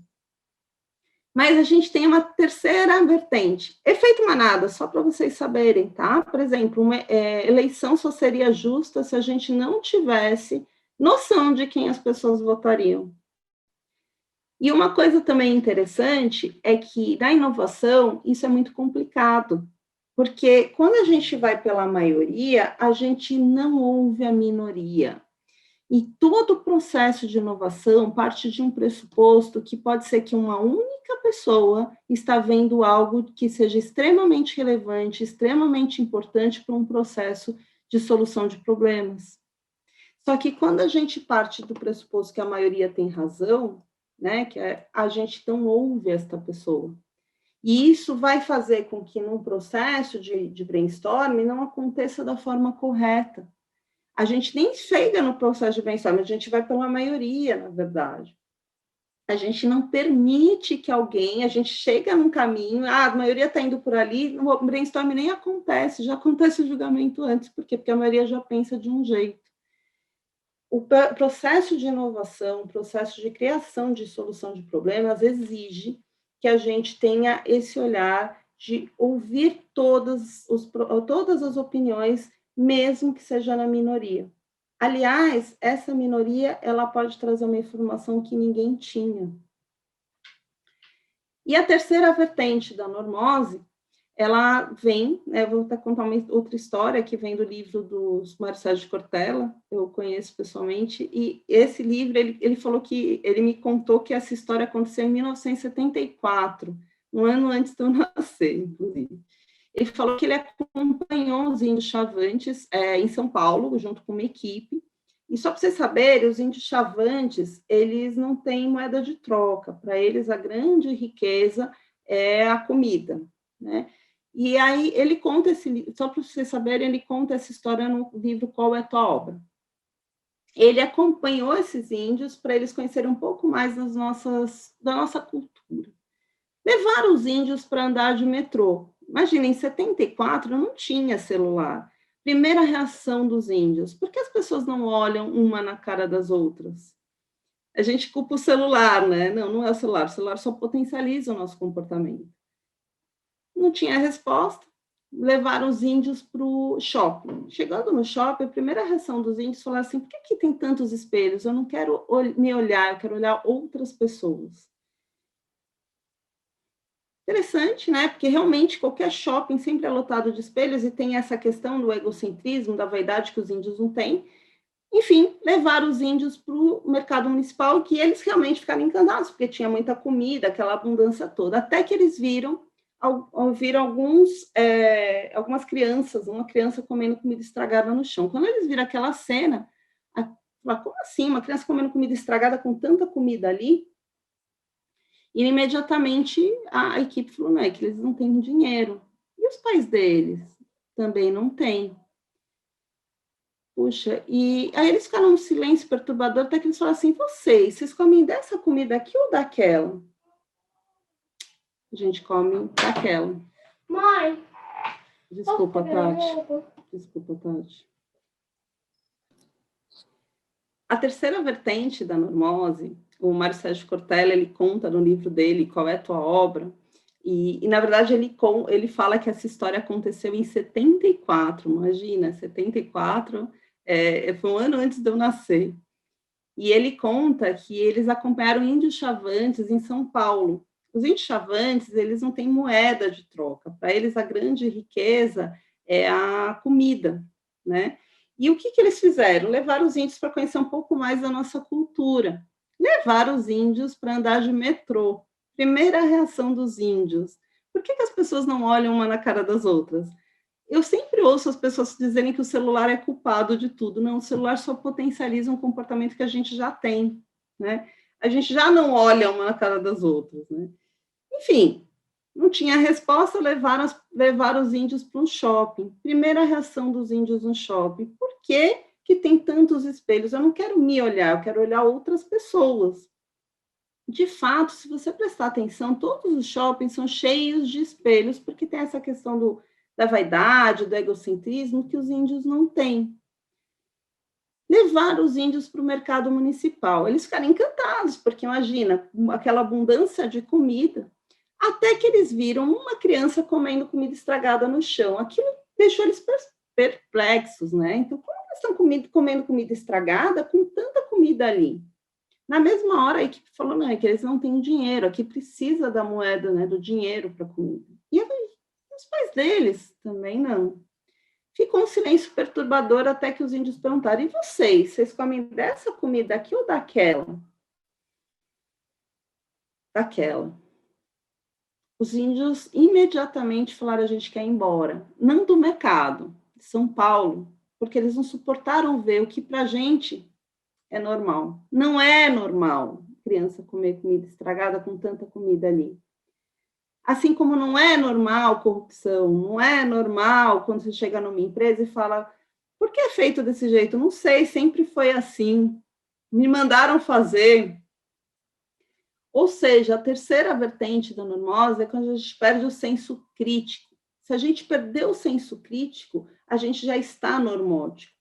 Mas a gente tem uma terceira vertente. Efeito manada, só para vocês saberem, tá? Por exemplo, uma eleição só seria justa se a gente não tivesse noção de quem as pessoas votariam. E uma coisa também interessante é que, na inovação, isso é muito complicado, porque quando a gente vai pela maioria, a gente não ouve a minoria. E todo o processo de inovação parte de um pressuposto que pode ser que uma única pessoa está vendo algo que seja extremamente relevante, extremamente importante para um processo de solução de problemas. Só que quando a gente parte do pressuposto que a maioria tem razão, né, que a gente não ouve esta pessoa. E isso vai fazer com que, num processo de brainstorming, não aconteça da forma correta. A gente nem chega no processo de brainstorming, a gente vai pela maioria, na verdade. A gente não permite que alguém, a gente chega num caminho, a maioria está indo por ali, o brainstorming nem acontece, já acontece o julgamento antes. Por quê? Porque a maioria já pensa de um jeito. O processo de inovação, o processo de criação de solução de problemas exige que a gente tenha esse olhar de ouvir todas as opiniões, mesmo que seja na minoria. Aliás, essa minoria ela pode trazer uma informação que ninguém tinha. E a terceira vertente da normose, ela vem, vou até contar uma outra história que vem do livro do Mário Sérgio Cortella, eu conheço pessoalmente, e esse livro, ele falou que, ele me contou que essa história aconteceu em 1974, um ano antes de eu nascer, inclusive. Ele falou que ele acompanhou os índios chavantes em São Paulo, junto com uma equipe, e só para vocês saberem, os índios chavantes, eles não têm moeda de troca, para eles a grande riqueza é a comida, né? E aí ele conta só para vocês saberem, ele conta essa história no livro Qual é a Tua Obra? Ele acompanhou esses índios para eles conhecerem um pouco mais da nossa cultura. Levaram os índios para andar de metrô. Imagina, em 74 não tinha celular. Primeira reação dos índios: por que as pessoas não olham uma na cara das outras? A gente culpa o celular, né? Não é o celular só potencializa o nosso comportamento. Não tinha resposta, levaram os índios para o shopping. Chegando no shopping, a primeira reação dos índios foi assim: por que aqui tem tantos espelhos? Eu não quero me olhar, eu quero olhar outras pessoas. Interessante, né? Porque realmente qualquer shopping sempre é lotado de espelhos e tem essa questão do egocentrismo, da vaidade que os índios não têm. Enfim, levaram os índios para o mercado municipal, que eles realmente ficaram encantados, porque tinha muita comida, aquela abundância toda. Até que eles viram algumas crianças, uma criança comendo comida estragada no chão. Quando eles viram aquela cena, como assim? Uma criança comendo comida estragada com tanta comida ali? E imediatamente a equipe falou: não, é que eles não têm dinheiro. E os pais deles? Também não têm. Puxa, e aí eles ficaram num silêncio perturbador, até que eles falaram assim, vocês comem dessa comida aqui ou daquela? A gente come daquela. Mãe, Desculpa, Tati. Desculpa, Tati. A terceira vertente da normose, o Mário Sérgio Cortella, ele conta no livro dele, Qual é a Tua Obra? E na verdade, ele fala que essa história aconteceu em 74, imagina, 74, foi um ano antes de eu nascer. E ele conta que eles acompanharam índios chavantes em São Paulo. Os índios chavantes, eles não têm moeda de troca. Para eles, a grande riqueza é a comida, né? E o que eles fizeram? Levaram os índios para conhecer um pouco mais da nossa cultura. Levaram os índios para andar de metrô. Primeira reação dos índios. Por que as pessoas não olham uma na cara das outras? Eu sempre ouço as pessoas dizerem que o celular é culpado de tudo. Não, o celular só potencializa um comportamento que a gente já tem, né? A gente já não olha uma na cara das outras, né? Enfim, não tinha resposta, levaram os índios para um shopping. Primeira reação dos índios no shopping. Por que tem tantos espelhos? Eu não quero me olhar, eu quero olhar outras pessoas. De fato, se você prestar atenção, todos os shoppings são cheios de espelhos, porque tem essa questão da vaidade, do egocentrismo, que os índios não têm. Levar os índios para o mercado municipal. Eles ficaram encantados, porque imagina, aquela abundância de comida, até que eles viram uma criança comendo comida estragada no chão. Aquilo deixou eles perplexos, né? Então, como eles estão comendo comida estragada com tanta comida ali? Na mesma hora, a equipe falou, não, é que eles não têm dinheiro, aqui precisa da moeda, né, do dinheiro para comida. E os pais deles também não. Ficou um silêncio perturbador até que os índios perguntaram, e vocês comem dessa comida aqui ou daquela? Daquela. Os índios imediatamente falaram, a gente quer ir embora. Não do mercado, de São Paulo, porque eles não suportaram ver o que para a gente é normal. Não é normal criança comer comida estragada com tanta comida ali. Assim como não é normal corrupção, não é normal quando você chega numa empresa e fala, por que é feito desse jeito? Não sei, sempre foi assim. Me mandaram fazer. Ou seja, a terceira vertente da normose é quando a gente perde o senso crítico. Se a gente perder o senso crítico, a gente já está normótico.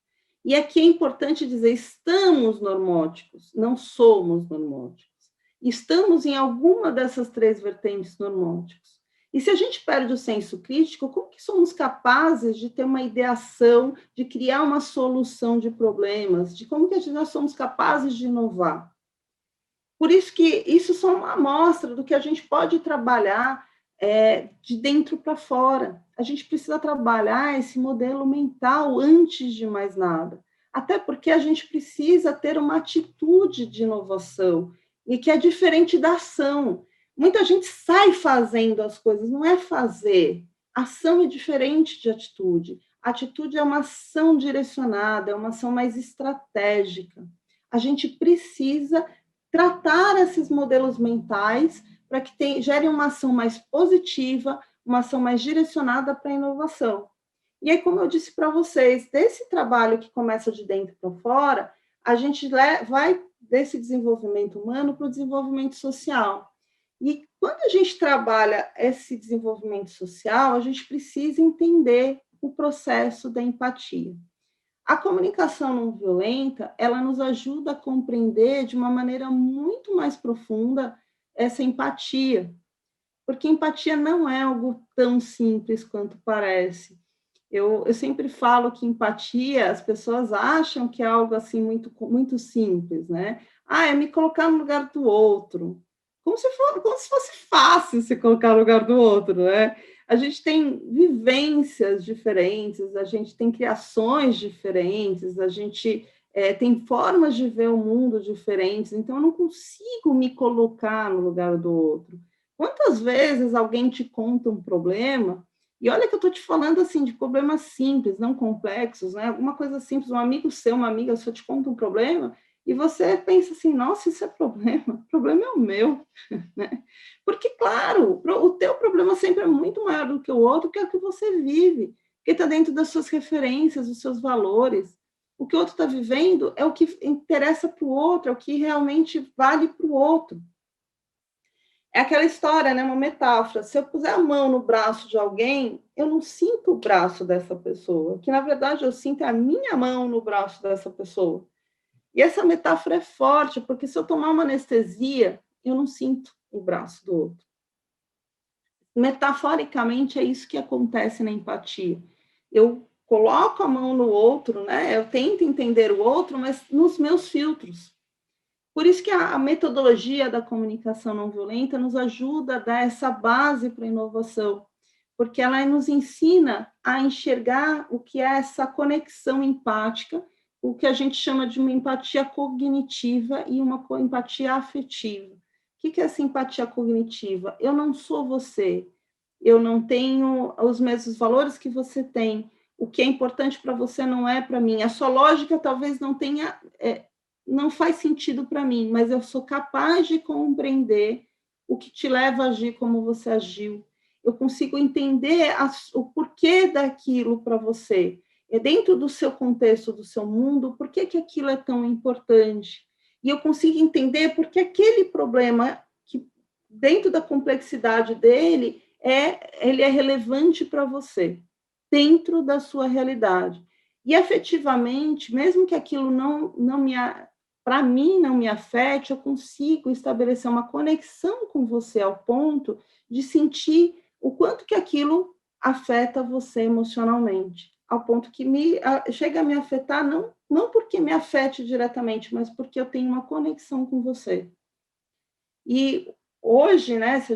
E aqui é importante dizer, estamos normóticos, não somos normóticos. Estamos em alguma dessas três vertentes normóticos. E se a gente perde o senso crítico, como que somos capazes de ter uma ideação, de criar uma solução de problemas, de como que nós somos capazes de inovar? Por isso que isso é só uma amostra do que a gente pode trabalhar de dentro para fora. A gente precisa trabalhar esse modelo mental antes de mais nada. Até porque a gente precisa ter uma atitude de inovação, e que é diferente da ação. Muita gente sai fazendo as coisas, não é fazer. Ação é diferente de atitude. Atitude é uma ação direcionada, é uma ação mais estratégica. A gente precisa tratar esses modelos mentais para que gerem uma ação mais positiva, uma ação mais direcionada para a inovação. E aí, como eu disse para vocês, desse trabalho que começa de dentro para fora, a gente vai desse desenvolvimento humano para o desenvolvimento social. E quando a gente trabalha esse desenvolvimento social, a gente precisa entender o processo da empatia. A comunicação não violenta, ela nos ajuda a compreender de uma maneira muito mais profunda essa empatia, porque empatia não é algo tão simples quanto parece. Eu sempre falo que empatia, as pessoas acham que é algo assim muito, muito simples, né? É me colocar no lugar do outro. Como se fosse fácil se colocar no lugar do outro, né? A gente tem vivências diferentes, a gente tem criações diferentes, a gente tem formas de ver o mundo diferentes, então eu não consigo me colocar no lugar do outro. Quantas vezes alguém te conta um problema, e olha que eu estou te falando assim de problemas simples, não complexos, né? Alguma coisa simples, um amigo seu, uma amiga sua te conta um problema, e você pensa assim, nossa, isso é problema, o problema é o meu, né? Porque, claro, o teu problema sempre é muito maior do que o outro, que é o que você vive, porque está dentro das suas referências, dos seus valores. O que o outro está vivendo é o que interessa para o outro, é o que realmente vale para o outro. É aquela história, né? Uma metáfora. Se eu puser a mão no braço de alguém, eu não sinto o braço dessa pessoa, que na verdade eu sinto a minha mão no braço dessa pessoa. E essa metáfora é forte, porque se eu tomar uma anestesia, eu não sinto o braço do outro. Metaforicamente, é isso que acontece na empatia. Eu coloco a mão no outro, né? Eu tento entender o outro, mas nos meus filtros. Por isso que a metodologia da comunicação não violenta nos ajuda a dar essa base para a inovação, porque ela nos ensina a enxergar o que é essa conexão empática, o que a gente chama de uma empatia cognitiva e uma empatia afetiva. O que é essa empatia cognitiva? Eu não sou você, eu não tenho os mesmos valores que você tem, o que é importante para você não é para mim, a sua lógica talvez não tenha... não faz sentido para mim, mas eu sou capaz de compreender o que te leva a agir como você agiu. Eu consigo entender o porquê daquilo para você. É dentro do seu contexto, do seu mundo, por que aquilo é tão importante. E eu consigo entender porque aquele problema, que dentro da complexidade dele, ele é relevante para você, dentro da sua realidade. E afetivamente, mesmo que aquilo não me para mim não me afete, eu consigo estabelecer uma conexão com você ao ponto de sentir o quanto que aquilo afeta você emocionalmente, ao ponto que chega a me afetar, não porque me afete diretamente, mas porque eu tenho uma conexão com você. E hoje, né, se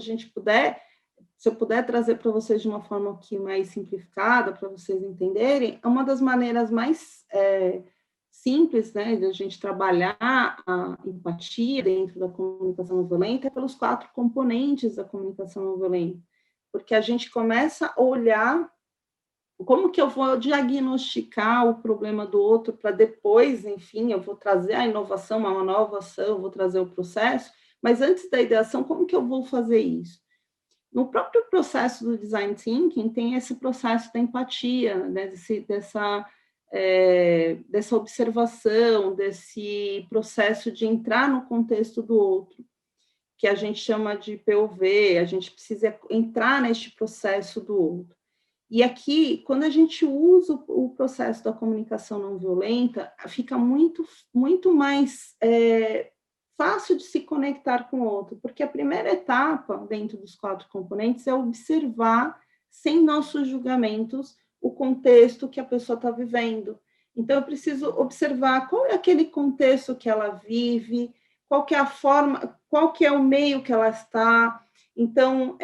eu puder trazer para vocês de uma forma aqui mais simplificada, para vocês entenderem, é uma das maneiras mais simples, né, de a gente trabalhar a empatia dentro da comunicação não violenta é pelos 4 componentes da comunicação não violenta, porque a gente começa a olhar como que eu vou diagnosticar o problema do outro para depois, enfim, eu vou trazer a inovação, uma nova ação, eu vou trazer o processo, mas antes da ideação, como que eu vou fazer isso? No próprio processo do design thinking, tem esse processo da empatia, né, dessa observação, desse processo de entrar no contexto do outro, que a gente chama de POV, a gente precisa entrar neste processo do outro. E aqui, quando a gente usa o processo da comunicação não violenta, fica muito, muito mais fácil de se conectar com o outro, porque a primeira etapa, dentro dos 4 componentes, é observar, sem nossos julgamentos, o contexto que a pessoa está vivendo. Então, eu preciso observar qual é aquele contexto que ela vive, qual que é a forma, qual que é o meio que ela está. Então,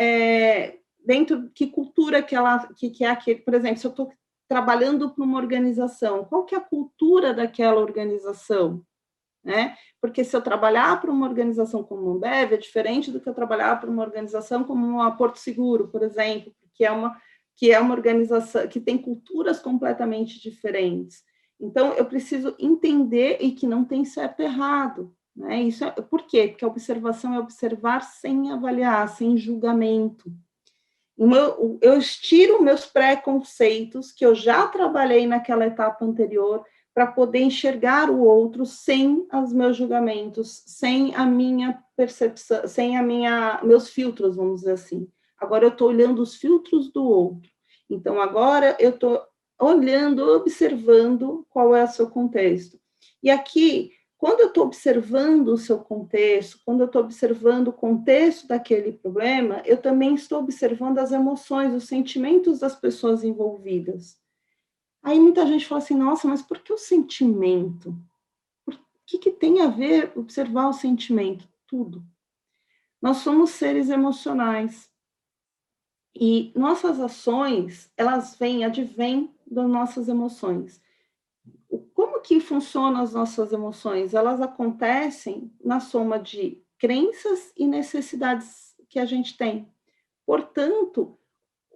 dentro que cultura que é aquele, por exemplo, se eu estou trabalhando para uma organização, qual que é a cultura daquela organização, né? Porque se eu trabalhar para uma organização como a Ambev, é diferente do que eu trabalhar para uma organização como a Porto Seguro, por exemplo, que é uma organização que tem culturas completamente diferentes. Então, eu preciso entender e que não tem certo e errado, né? Por quê? Porque a observação é observar sem avaliar, sem julgamento. Eu estiro meus preconceitos, que eu já trabalhei naquela etapa anterior, para poder enxergar o outro sem os meus julgamentos, sem a minha percepção, sem meus filtros, vamos dizer assim. Agora eu estou olhando os filtros do outro. Então, agora eu estou olhando, observando qual é o seu contexto. E aqui, quando eu estou observando o seu contexto, quando eu estou observando o contexto daquele problema, eu também estou observando as emoções, os sentimentos das pessoas envolvidas. Aí muita gente fala assim, nossa, mas por que o sentimento? O que tem a ver observar o sentimento? Tudo. Nós somos seres emocionais. E nossas ações, elas advêm das nossas emoções. Como que funcionam as nossas emoções? Elas acontecem na soma de crenças e necessidades que a gente tem. Portanto,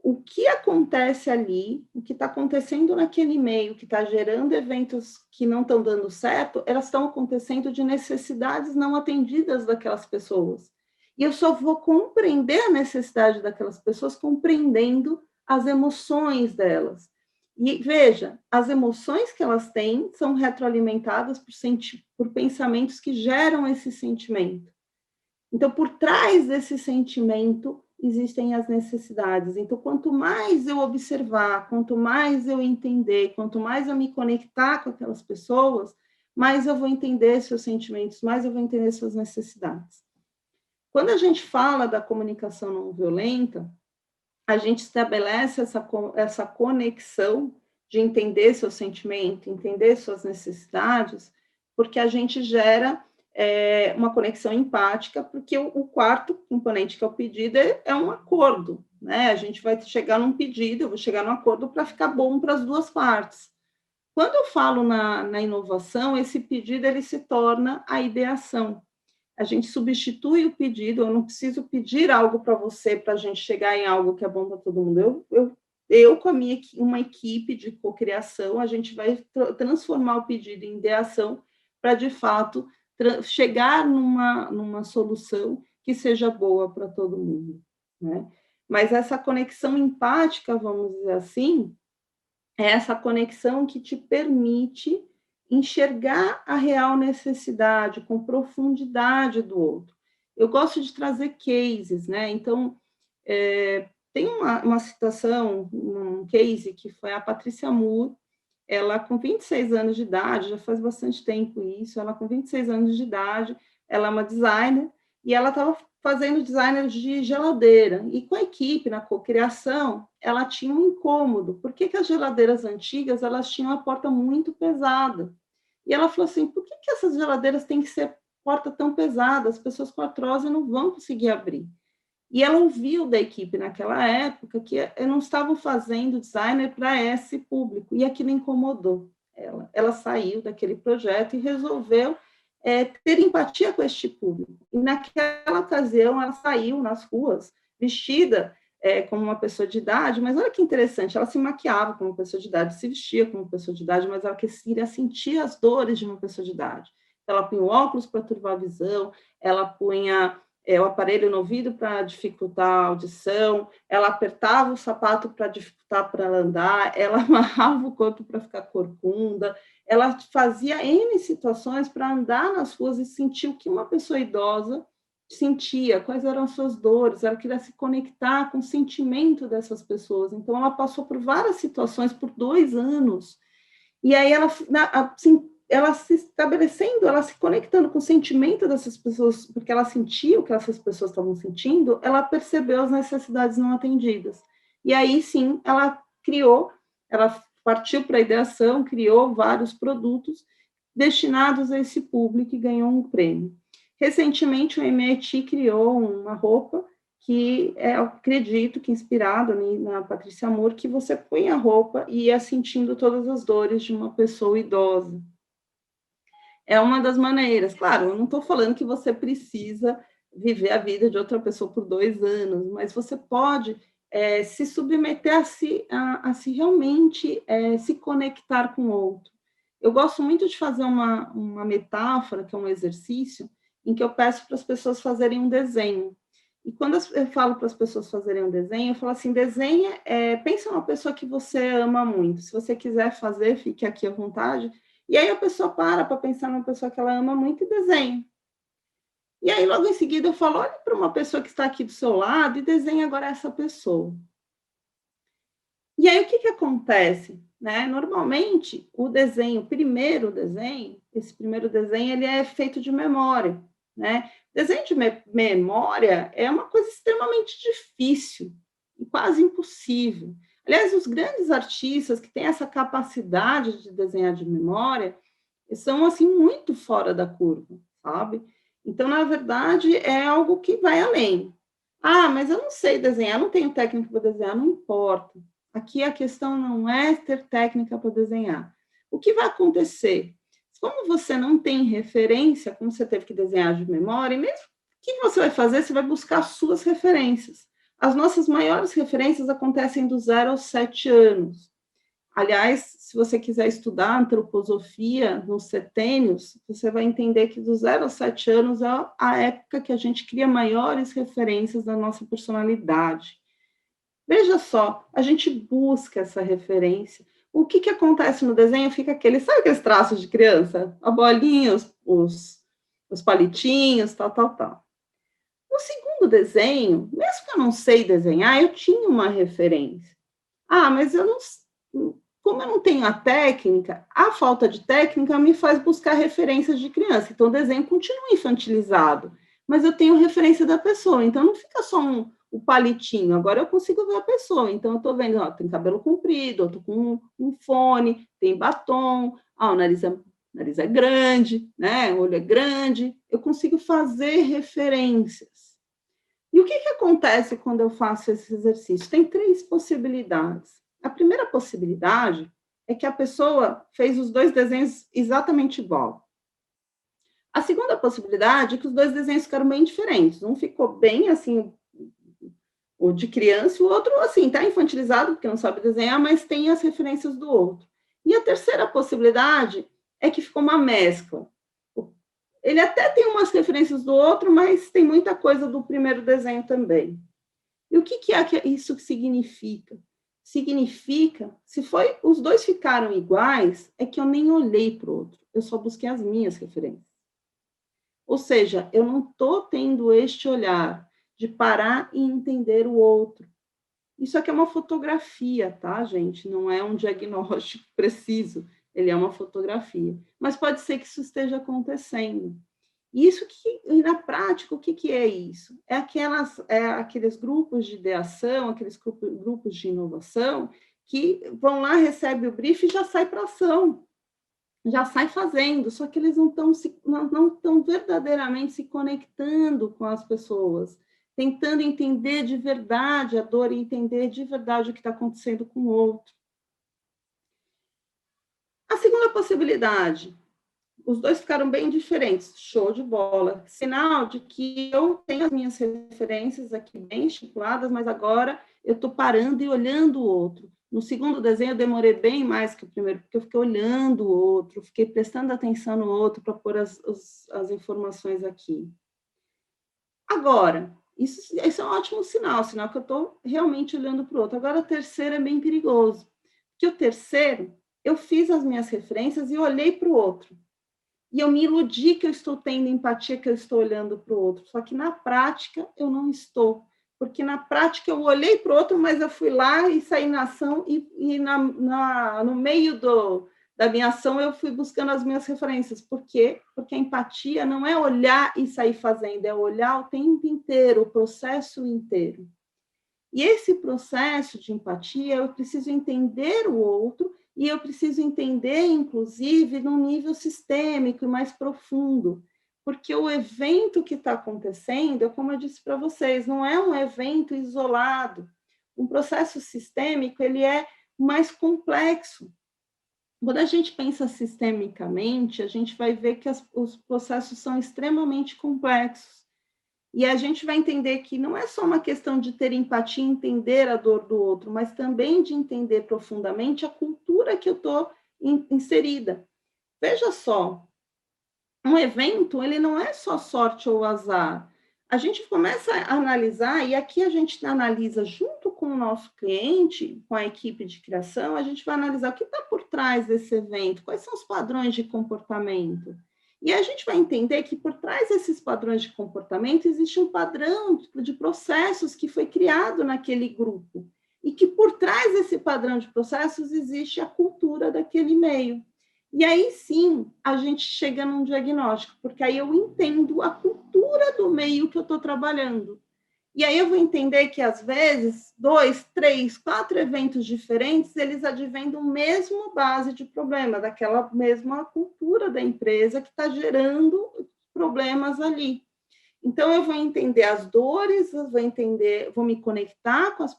o que acontece ali, o que está acontecendo naquele meio, que está gerando eventos que não estão dando certo, elas estão acontecendo de necessidades não atendidas daquelas pessoas. E eu só vou compreender a necessidade daquelas pessoas compreendendo as emoções delas. E veja, as emoções que elas têm são retroalimentadas por pensamentos que geram esse sentimento. Então, por trás desse sentimento, existem as necessidades. Então, quanto mais eu observar, quanto mais eu entender, quanto mais eu me conectar com aquelas pessoas, mais eu vou entender seus sentimentos, mais eu vou entender suas necessidades. Quando a gente fala da comunicação não violenta, a gente estabelece essa conexão de entender seu sentimento, entender suas necessidades, porque a gente gera uma conexão empática, porque o quarto componente, que é o pedido, é um acordo, né? A gente vai chegar num pedido, eu vou chegar num acordo para ficar bom para as duas partes. Quando eu falo na inovação, esse pedido ele se torna a ideação. A gente substitui o pedido, eu não preciso pedir algo para você para a gente chegar em algo que é bom para todo mundo. Eu com uma equipe de cocriação, a gente vai transformar o pedido em ideação para, de fato, chegar numa solução que seja boa para todo mundo, né? Mas essa conexão empática, vamos dizer assim, é essa conexão que te permite enxergar a real necessidade com profundidade do outro. Eu gosto de trazer cases, né? Então, tem uma situação, um case que foi a Patrícia Moore, ela com 26 anos de idade, já faz bastante tempo isso, ela com 26 anos de idade, ela é uma designer, e ela estava fazendo designer de geladeira, e com a equipe, na cocriação, ela tinha um incômodo, por que as geladeiras antigas, elas tinham a porta muito pesada? E ela falou assim, por que essas geladeiras têm que ser porta tão pesada? As pessoas com artrose não vão conseguir abrir. E ela ouviu da equipe naquela época que não estavam fazendo designer para esse público, e aquilo incomodou ela. Ela saiu daquele projeto e resolveu ter empatia com este público. E naquela ocasião, ela saiu nas ruas, vestida como uma pessoa de idade, mas olha que interessante, ela se maquiava como uma pessoa de idade, se vestia como uma pessoa de idade, mas ela queria sentir as dores de uma pessoa de idade. Ela punha óculos para turvar a visão, ela punha o aparelho no ouvido para dificultar a audição, ela apertava o sapato para dificultar para ela andar, ela amarrava o corpo para ficar corcunda, ela fazia N situações para andar nas ruas e sentir o que uma pessoa idosa sentia, quais eram as suas dores, ela queria se conectar com o sentimento dessas pessoas. Então, ela passou por várias situações por 2 anos, e aí ela se estabelecendo, ela se conectando com o sentimento dessas pessoas, porque ela sentia o que essas pessoas estavam sentindo, ela percebeu as necessidades não atendidas. E aí, sim, ela partiu para a ideação, criou vários produtos destinados a esse público e ganhou um prêmio. Recentemente, o MIT criou uma roupa que acredito que inspirado na Patrícia Moore, que você põe a roupa e ia sentindo todas as dores de uma pessoa idosa. É uma das maneiras. Claro, eu não estou falando que você precisa viver a vida de outra pessoa por 2 anos, mas você pode se submeter a se realmente se conectar com o outro. Eu gosto muito de fazer uma metáfora, que é um exercício, em que eu peço para as pessoas fazerem um desenho. E quando eu falo para as pessoas fazerem um desenho, eu falo assim, desenha, pensa numa pessoa que você ama muito. Se você quiser fazer, fique aqui à vontade. E aí a pessoa para pensar numa pessoa que ela ama muito e desenha. E aí, logo em seguida, eu falo, olha para uma pessoa que está aqui do seu lado e desenha agora essa pessoa. E aí, o que acontece? Né? Normalmente, esse primeiro desenho, ele é feito de memória. Né? Desenho de memória é uma coisa extremamente difícil e quase impossível. Aliás, os grandes artistas que têm essa capacidade de desenhar de memória são, assim, muito fora da curva, sabe? Então, na verdade, é algo que vai além. Ah, mas eu não sei desenhar, não tenho técnica para desenhar, não importa. Aqui a questão não é ter técnica para desenhar. O que vai acontecer? Como você não tem referência, como você teve que desenhar de memória, mesmo o que você vai fazer? Você vai buscar suas referências. As nossas maiores referências acontecem do 0 aos 7 anos. Aliás, se você quiser estudar antroposofia nos setênios, você vai entender que do 0 aos 7 anos é a época que a gente cria maiores referências da nossa personalidade. Veja só, a gente busca essa referência, o que acontece no desenho? Fica sabe aqueles traços de criança? A bolinha, os palitinhos, tal, tal, tal. No segundo desenho, mesmo que eu não sei desenhar, eu tinha uma referência. Mas eu não, como eu não tenho a técnica, a falta de técnica me faz buscar referências de criança. Então, o desenho continua infantilizado, mas eu tenho referência da pessoa. Então, não fica só o palitinho. Agora eu consigo ver a pessoa. Então, eu estou vendo, ó, tem cabelo comprido, eu estou com um fone, tem batom, o nariz é grande, né? O olho é grande. Eu consigo fazer referências. E o que acontece quando eu faço esse exercício? Tem 3 possibilidades. A primeira possibilidade é que a pessoa fez os 2 desenhos exatamente igual. A segunda possibilidade é que os 2 desenhos ficaram bem diferentes. Um ficou bem, assim, o de criança, e o outro, assim, está infantilizado, porque não sabe desenhar, mas tem as referências do outro. E a terceira possibilidade é que ficou uma mescla. Ele até tem umas referências do outro, mas tem muita coisa do primeiro desenho também. E o que isso que significa? Significa, se os 2 ficaram iguais, é que eu nem olhei para o outro, eu só busquei as minhas referências. Ou seja, eu não estou tendo este olhar de parar e entender o outro. Isso aqui é uma fotografia, tá, gente? Não é um diagnóstico preciso, ele é uma fotografia. Mas pode ser que isso esteja acontecendo. Isso e na prática, o que é isso? É aqueles grupos de ideação, aqueles grupos de inovação, que vão lá, recebem o brief e já sai para ação, já sai fazendo, só que eles não estão verdadeiramente se conectando com as pessoas, tentando entender de verdade a dor e entender de verdade o que está acontecendo com o outro. A segunda possibilidade, os 2 ficaram bem diferentes, show de bola. Sinal de que eu tenho as minhas referências aqui bem estipuladas, mas agora eu estou parando e olhando o outro. No segundo desenho, eu demorei bem mais que o primeiro, porque eu fiquei olhando o outro, fiquei prestando atenção no outro para pôr as informações aqui. Agora, isso é um ótimo sinal que eu estou realmente olhando para o outro. Agora, o terceiro é bem perigoso, porque o terceiro, eu fiz as minhas referências e olhei para o outro. E eu me iludi que eu estou tendo empatia, que eu estou olhando para o outro. Só que na prática eu não estou. Porque na prática eu olhei para o outro, mas eu fui lá e saí na ação, e no meio da minha ação eu fui buscando as minhas referências. Por quê? Porque a empatia não é olhar e sair fazendo, é olhar o tempo inteiro, o processo inteiro. E esse processo de empatia, eu preciso entender o outro, e eu preciso entender, inclusive, num nível sistêmico e mais profundo, porque o evento que está acontecendo, como eu disse para vocês, não é um evento isolado. Um processo sistêmico, ele é mais complexo. Quando a gente pensa sistemicamente, a gente vai ver que os processos são extremamente complexos. E a gente vai entender que não é só uma questão de ter empatia e entender a dor do outro, mas também de entender profundamente a cultura que eu estou inserida. Veja só, um evento, ele não é só sorte ou azar. A gente começa a analisar, e aqui a gente analisa junto com o nosso cliente, com a equipe de criação, a gente vai analisar o que está por trás desse evento, quais são os padrões de comportamento. E a gente vai entender que por trás desses padrões de comportamento existe um padrão de processos que foi criado naquele grupo. E que por trás desse padrão de processos existe a cultura daquele meio. E aí sim a gente chega num diagnóstico, porque aí eu entendo a cultura do meio que eu estou trabalhando. E aí eu vou entender que, às vezes, 2, 3, 4 eventos diferentes, eles advêm do mesmo base de problema, daquela mesma cultura da empresa que está gerando problemas ali. Então, eu vou entender as dores, vou me conectar com as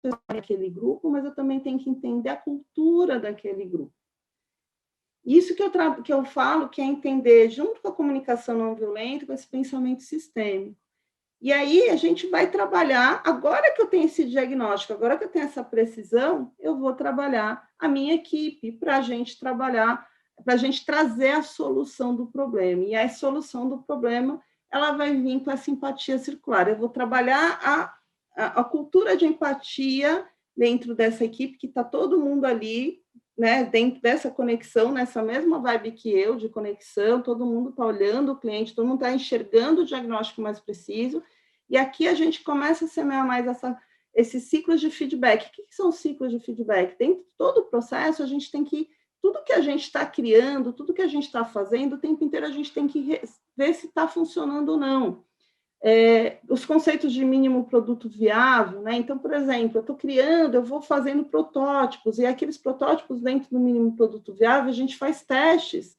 pessoas daquele grupo, mas eu também tenho que entender a cultura daquele grupo. Isso que eu falo, que é entender, junto com a comunicação não violenta, com esse pensamento sistêmico. E aí a gente vai trabalhar, agora que eu tenho esse diagnóstico, agora que eu tenho essa precisão, eu vou trabalhar a minha equipe para a gente trabalhar, para a gente trazer a solução do problema. E a solução do problema, ela vai vir com essa empatia circular. Eu vou trabalhar a cultura de empatia dentro dessa equipe, que está todo mundo ali né, dentro dessa conexão, nessa mesma vibe que eu, de conexão, todo mundo está olhando o cliente, todo mundo está enxergando o diagnóstico mais preciso, e aqui a gente começa a semear mais esses ciclos de feedback. O que são ciclos de feedback? Dentro de todo o processo, a gente tem que, tudo que a gente está criando, tudo que a gente está fazendo, o tempo inteiro a gente tem que ver se está funcionando ou não. Os conceitos de mínimo produto viável, né? Então, por exemplo, eu estou criando, eu vou fazendo protótipos, e aqueles protótipos dentro do mínimo produto viável, a gente faz testes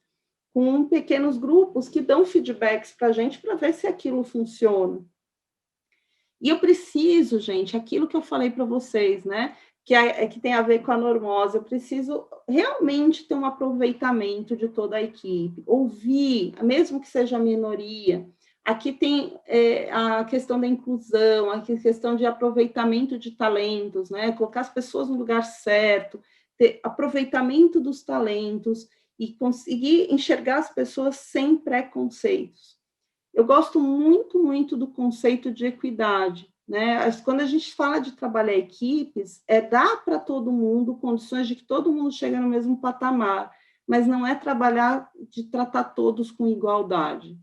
com pequenos grupos que dão feedbacks para a gente para ver se aquilo funciona. E eu preciso, gente, aquilo que eu falei para vocês, né? Que tem a ver com a normose, eu preciso realmente ter um aproveitamento de toda a equipe, ouvir, mesmo que seja a minoria. Aqui tem a questão da inclusão, a questão de aproveitamento de talentos, né? Colocar as pessoas no lugar certo, ter aproveitamento dos talentos e conseguir enxergar as pessoas sem preconceitos. Eu gosto muito, muito do conceito de equidade, né? Quando a gente fala de trabalhar equipes, dar para todo mundo condições de que todo mundo chegue no mesmo patamar, mas não é trabalhar de tratar todos com igualdade.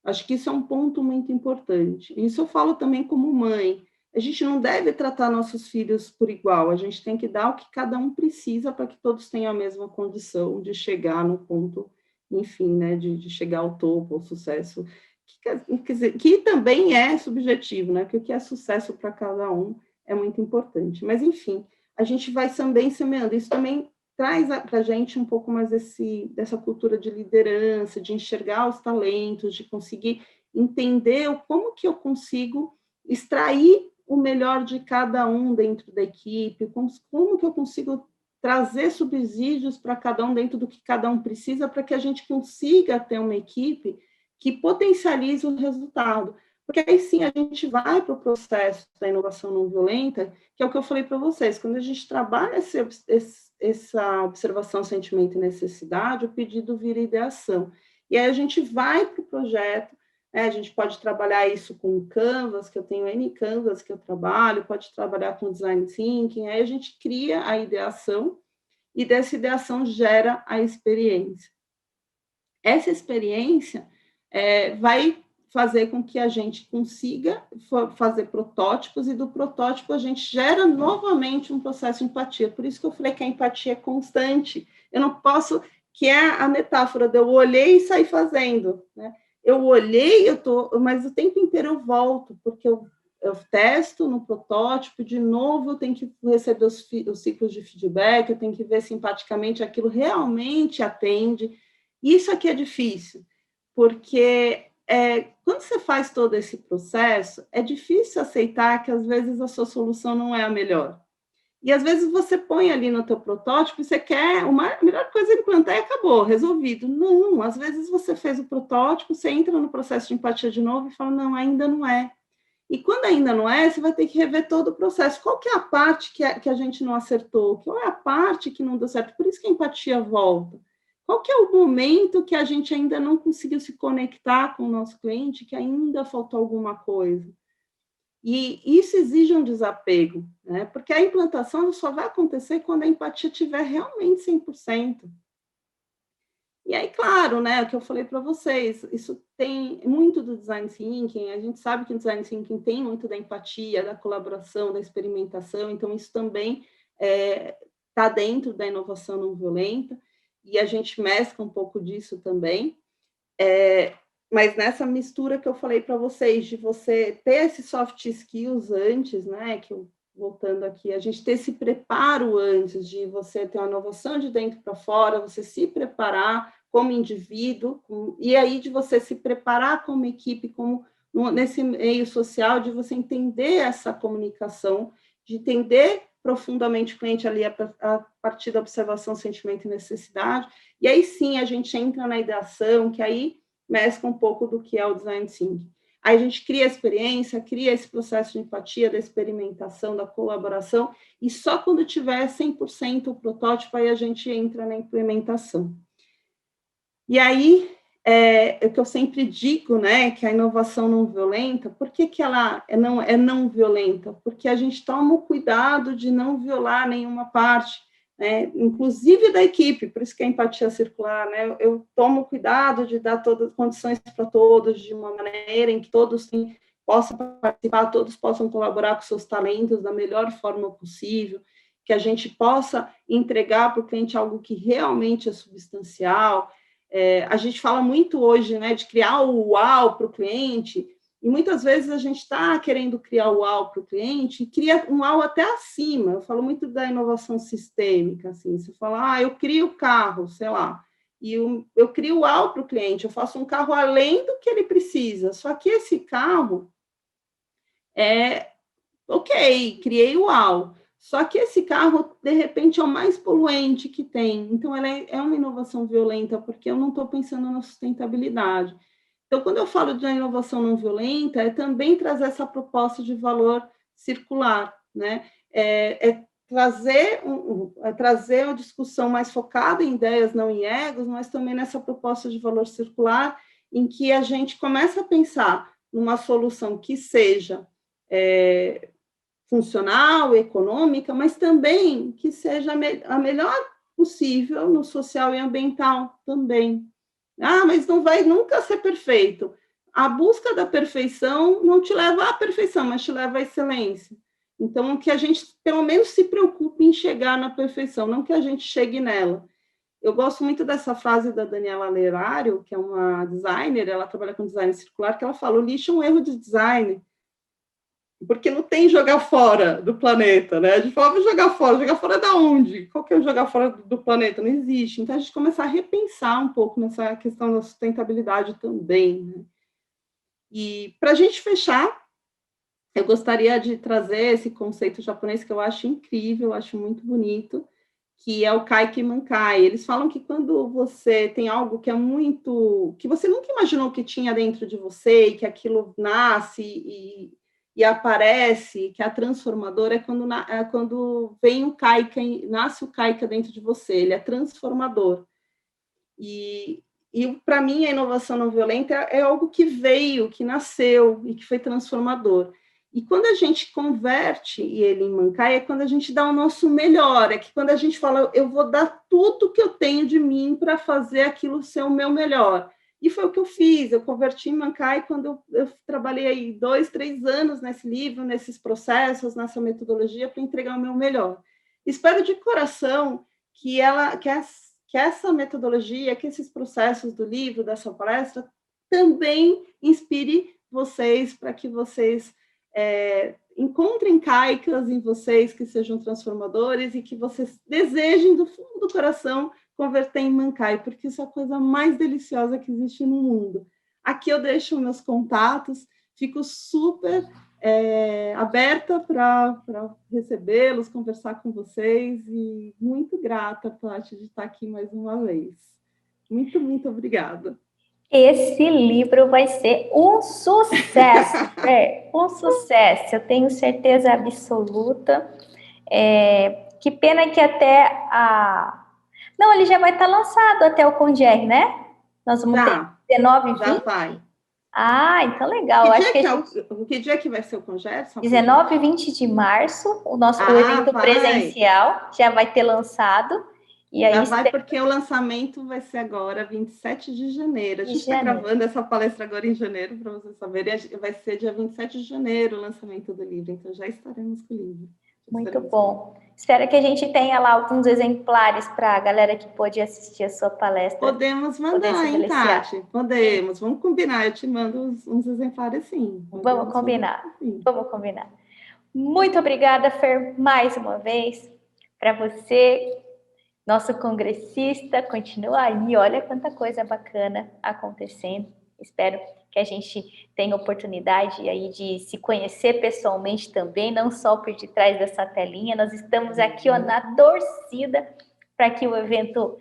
Acho que isso é um ponto muito importante. Isso eu falo também como mãe. A gente não deve tratar nossos filhos por igual, a gente tem que dar o que cada um precisa para que todos tenham a mesma condição de chegar no ponto, enfim, né, de chegar ao topo, ao sucesso, que também é subjetivo, né, que o que é sucesso para cada um é muito importante. Mas, enfim, a gente vai também semeando. Isso também traz para a gente um pouco mais dessa cultura de liderança, de enxergar os talentos, de conseguir entender como que eu consigo extrair o melhor de cada um dentro da equipe, como que eu consigo trazer subsídios para cada um dentro do que cada um precisa, para que a gente consiga ter uma equipe que potencialize o resultado. Porque aí sim a gente vai para o processo da inovação não violenta, que é o que eu falei para vocês, quando a gente trabalha essa observação, sentimento e necessidade, o pedido vira ideação. E aí a gente vai para o projeto, né? A gente pode trabalhar isso com Canvas, que eu tenho N Canvas que eu trabalho, pode trabalhar com Design Thinking, aí a gente cria a ideação, e dessa ideação gera a experiência. Essa experiência vai fazer com que a gente consiga fazer protótipos, e do protótipo a gente gera novamente um processo de empatia. Por isso que eu falei que a empatia é constante. Eu não posso, que é a metáfora de eu olhei e sair fazendo, né? Eu olhei, mas o tempo inteiro eu volto, porque eu testo no protótipo, de novo eu tenho que receber os ciclos de feedback, eu tenho que ver simpaticamente aquilo realmente atende. Isso aqui é difícil, porque quando você faz todo esse processo, é difícil aceitar que, às vezes, a sua solução não é a melhor. E, às vezes, você põe ali no teu protótipo, você quer, a melhor coisa é implantar e acabou, resolvido. Não, às vezes você fez o protótipo, você entra no processo de empatia de novo e fala, não, ainda não é. E quando ainda não é, você vai ter que rever todo o processo. Qual que é a parte que a gente não acertou? Qual é a parte que não deu certo? Por isso que a empatia volta. Qual que é o momento que a gente ainda não conseguiu se conectar com o nosso cliente, que ainda faltou alguma coisa? E isso exige um desapego, né? Porque a implantação só vai acontecer quando a empatia estiver realmente 100%. E aí, claro, né, o que eu falei para vocês, isso tem muito do design thinking, a gente sabe que o design thinking tem muito da empatia, da colaboração, da experimentação, então isso também está dentro da inovação não violenta, e a gente mescla um pouco disso também, mas nessa mistura que eu falei para vocês, de você ter esses soft skills antes, né, que voltando aqui, a gente ter esse preparo antes de você ter uma inovação de dentro para fora, você se preparar como indivíduo, e aí de você se preparar como equipe, nesse meio social, de você entender essa comunicação, de entender profundamente o cliente ali a partir da observação, sentimento e necessidade, e aí sim a gente entra na ideação, que aí mescla um pouco do que é o design thinking. Aí a gente cria a experiência, cria esse processo de empatia, da experimentação, da colaboração, e só quando tiver 100% o protótipo, aí a gente entra na implementação. E aí, o que eu sempre digo, né, que a inovação não violenta, por que ela é não violenta? Porque a gente toma o cuidado de não violar nenhuma parte. né, inclusive da equipe, por isso que a empatia circular, né, eu tomo cuidado de dar todas as condições para todos, de uma maneira em que todos possam participar, todos possam colaborar com seus talentos da melhor forma possível, que a gente possa entregar para o cliente algo que realmente é substancial. A gente fala muito hoje, né, de criar o uau para o cliente, e muitas vezes a gente está querendo criar o uau para o cliente e cria um uau até acima. Eu falo muito da inovação sistêmica, assim, você fala, eu crio o carro, sei lá, e eu crio o uau para o cliente, eu faço um carro além do que ele precisa, só que esse carro ok, criei o uau, só que esse carro, de repente, é o mais poluente que tem, então ela é uma inovação violenta, porque eu não estou pensando na sustentabilidade. Então, quando eu falo de inovação não violenta, é também trazer essa proposta de valor circular, né? Trazer uma discussão mais focada em ideias, não em egos, mas também nessa proposta de valor circular, em que a gente começa a pensar numa solução que seja funcional, econômica, mas também que seja a melhor possível no social e ambiental também. Mas não vai nunca ser perfeito. A busca da perfeição não te leva à perfeição, mas te leva à excelência. Então, que a gente, pelo menos, se preocupe em chegar na perfeição, não que a gente chegue nela. Eu gosto muito dessa frase da Daniela Lerário, que é uma designer, ela trabalha com design circular, que ela fala, o lixo é um erro de design, porque não tem jogar fora do planeta, né? A gente fala, jogar fora da onde? Qual que é o jogar fora do planeta? Não existe. Então, a gente começar a repensar um pouco nessa questão da sustentabilidade também, né? E, para a gente fechar, eu gostaria de trazer esse conceito japonês que eu acho incrível, eu acho muito bonito, que é o Kaiki Mankai. Eles falam que quando você tem algo que é muito... que você nunca imaginou que tinha dentro de você, e que aquilo nasce e aparece, que é transformador, quando vem o Kaika, nasce o Kaika dentro de você, ele é transformador. E para mim, a inovação não violenta é algo que veio, que nasceu e que foi transformador. E quando a gente converte ele em Mankai, é quando a gente dá o nosso melhor, é que quando a gente fala, eu vou dar tudo que eu tenho de mim para fazer aquilo ser o meu melhor. E foi o que eu fiz, eu converti em Mankai quando eu trabalhei aí 2, 3 anos nesse livro, nesses processos, nessa metodologia, para entregar o meu melhor. Espero de coração que essa metodologia, que esses processos do livro, dessa palestra, também inspire vocês para que vocês encontrem caicas em vocês que sejam transformadores e que vocês desejem do fundo do coração converter em Mankai, porque isso é a coisa mais deliciosa que existe no mundo. Aqui eu deixo meus contatos, fico super aberta para recebê-los, conversar com vocês, e muito grata, Paty, de estar aqui mais uma vez. Muito, muito obrigada. Esse livro vai ser um sucesso, um sucesso, eu tenho certeza absoluta. Que pena que até Não, ele já vai estar lançado até o Congé, né? Nós vamos ter 19 e 20? Já vai. Então legal. Que dia que vai ser o Congé? 19 e 20 de março, o evento presencial já vai ter lançado. E aí vai, porque o lançamento vai ser agora, 27 de janeiro. A gente está gravando essa palestra agora em janeiro, para vocês saberem. Vai ser dia 27 de janeiro o lançamento do livro, então já estaremos com o livro. Muito bom. Espero que a gente tenha lá alguns exemplares para a galera que pôde assistir a sua palestra. Podemos mandar, hein, Tati? Podemos. Vamos combinar. Eu te mando uns exemplares, sim. Vamos combinar. Vamos combinar. Muito obrigada, Fer, mais uma vez. Para você, nosso congressista, continua aí. Olha quanta coisa bacana acontecendo. Espero que a gente tenha oportunidade aí de se conhecer pessoalmente também, não só por detrás dessa telinha. Nós estamos aqui na torcida para que o evento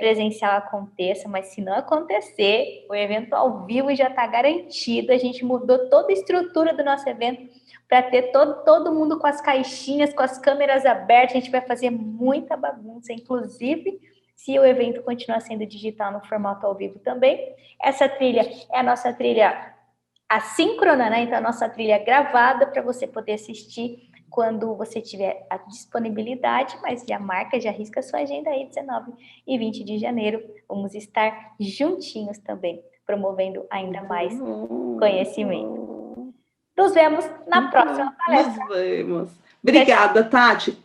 presencial aconteça, mas se não acontecer, o evento ao vivo já está garantido. A gente mudou toda a estrutura do nosso evento para ter todo mundo com as caixinhas, com as câmeras abertas. A gente vai fazer muita bagunça, inclusive se o evento continuar sendo digital no formato ao vivo também. Essa trilha é a nossa trilha assíncrona, né? Então, a nossa trilha gravada para você poder assistir quando você tiver a disponibilidade, mas já marca, já risca a sua agenda aí, 19 e 20 de janeiro. Vamos estar juntinhos também, promovendo ainda mais conhecimento. Nos vemos na próxima palestra. Nos vemos. Obrigada, Tati.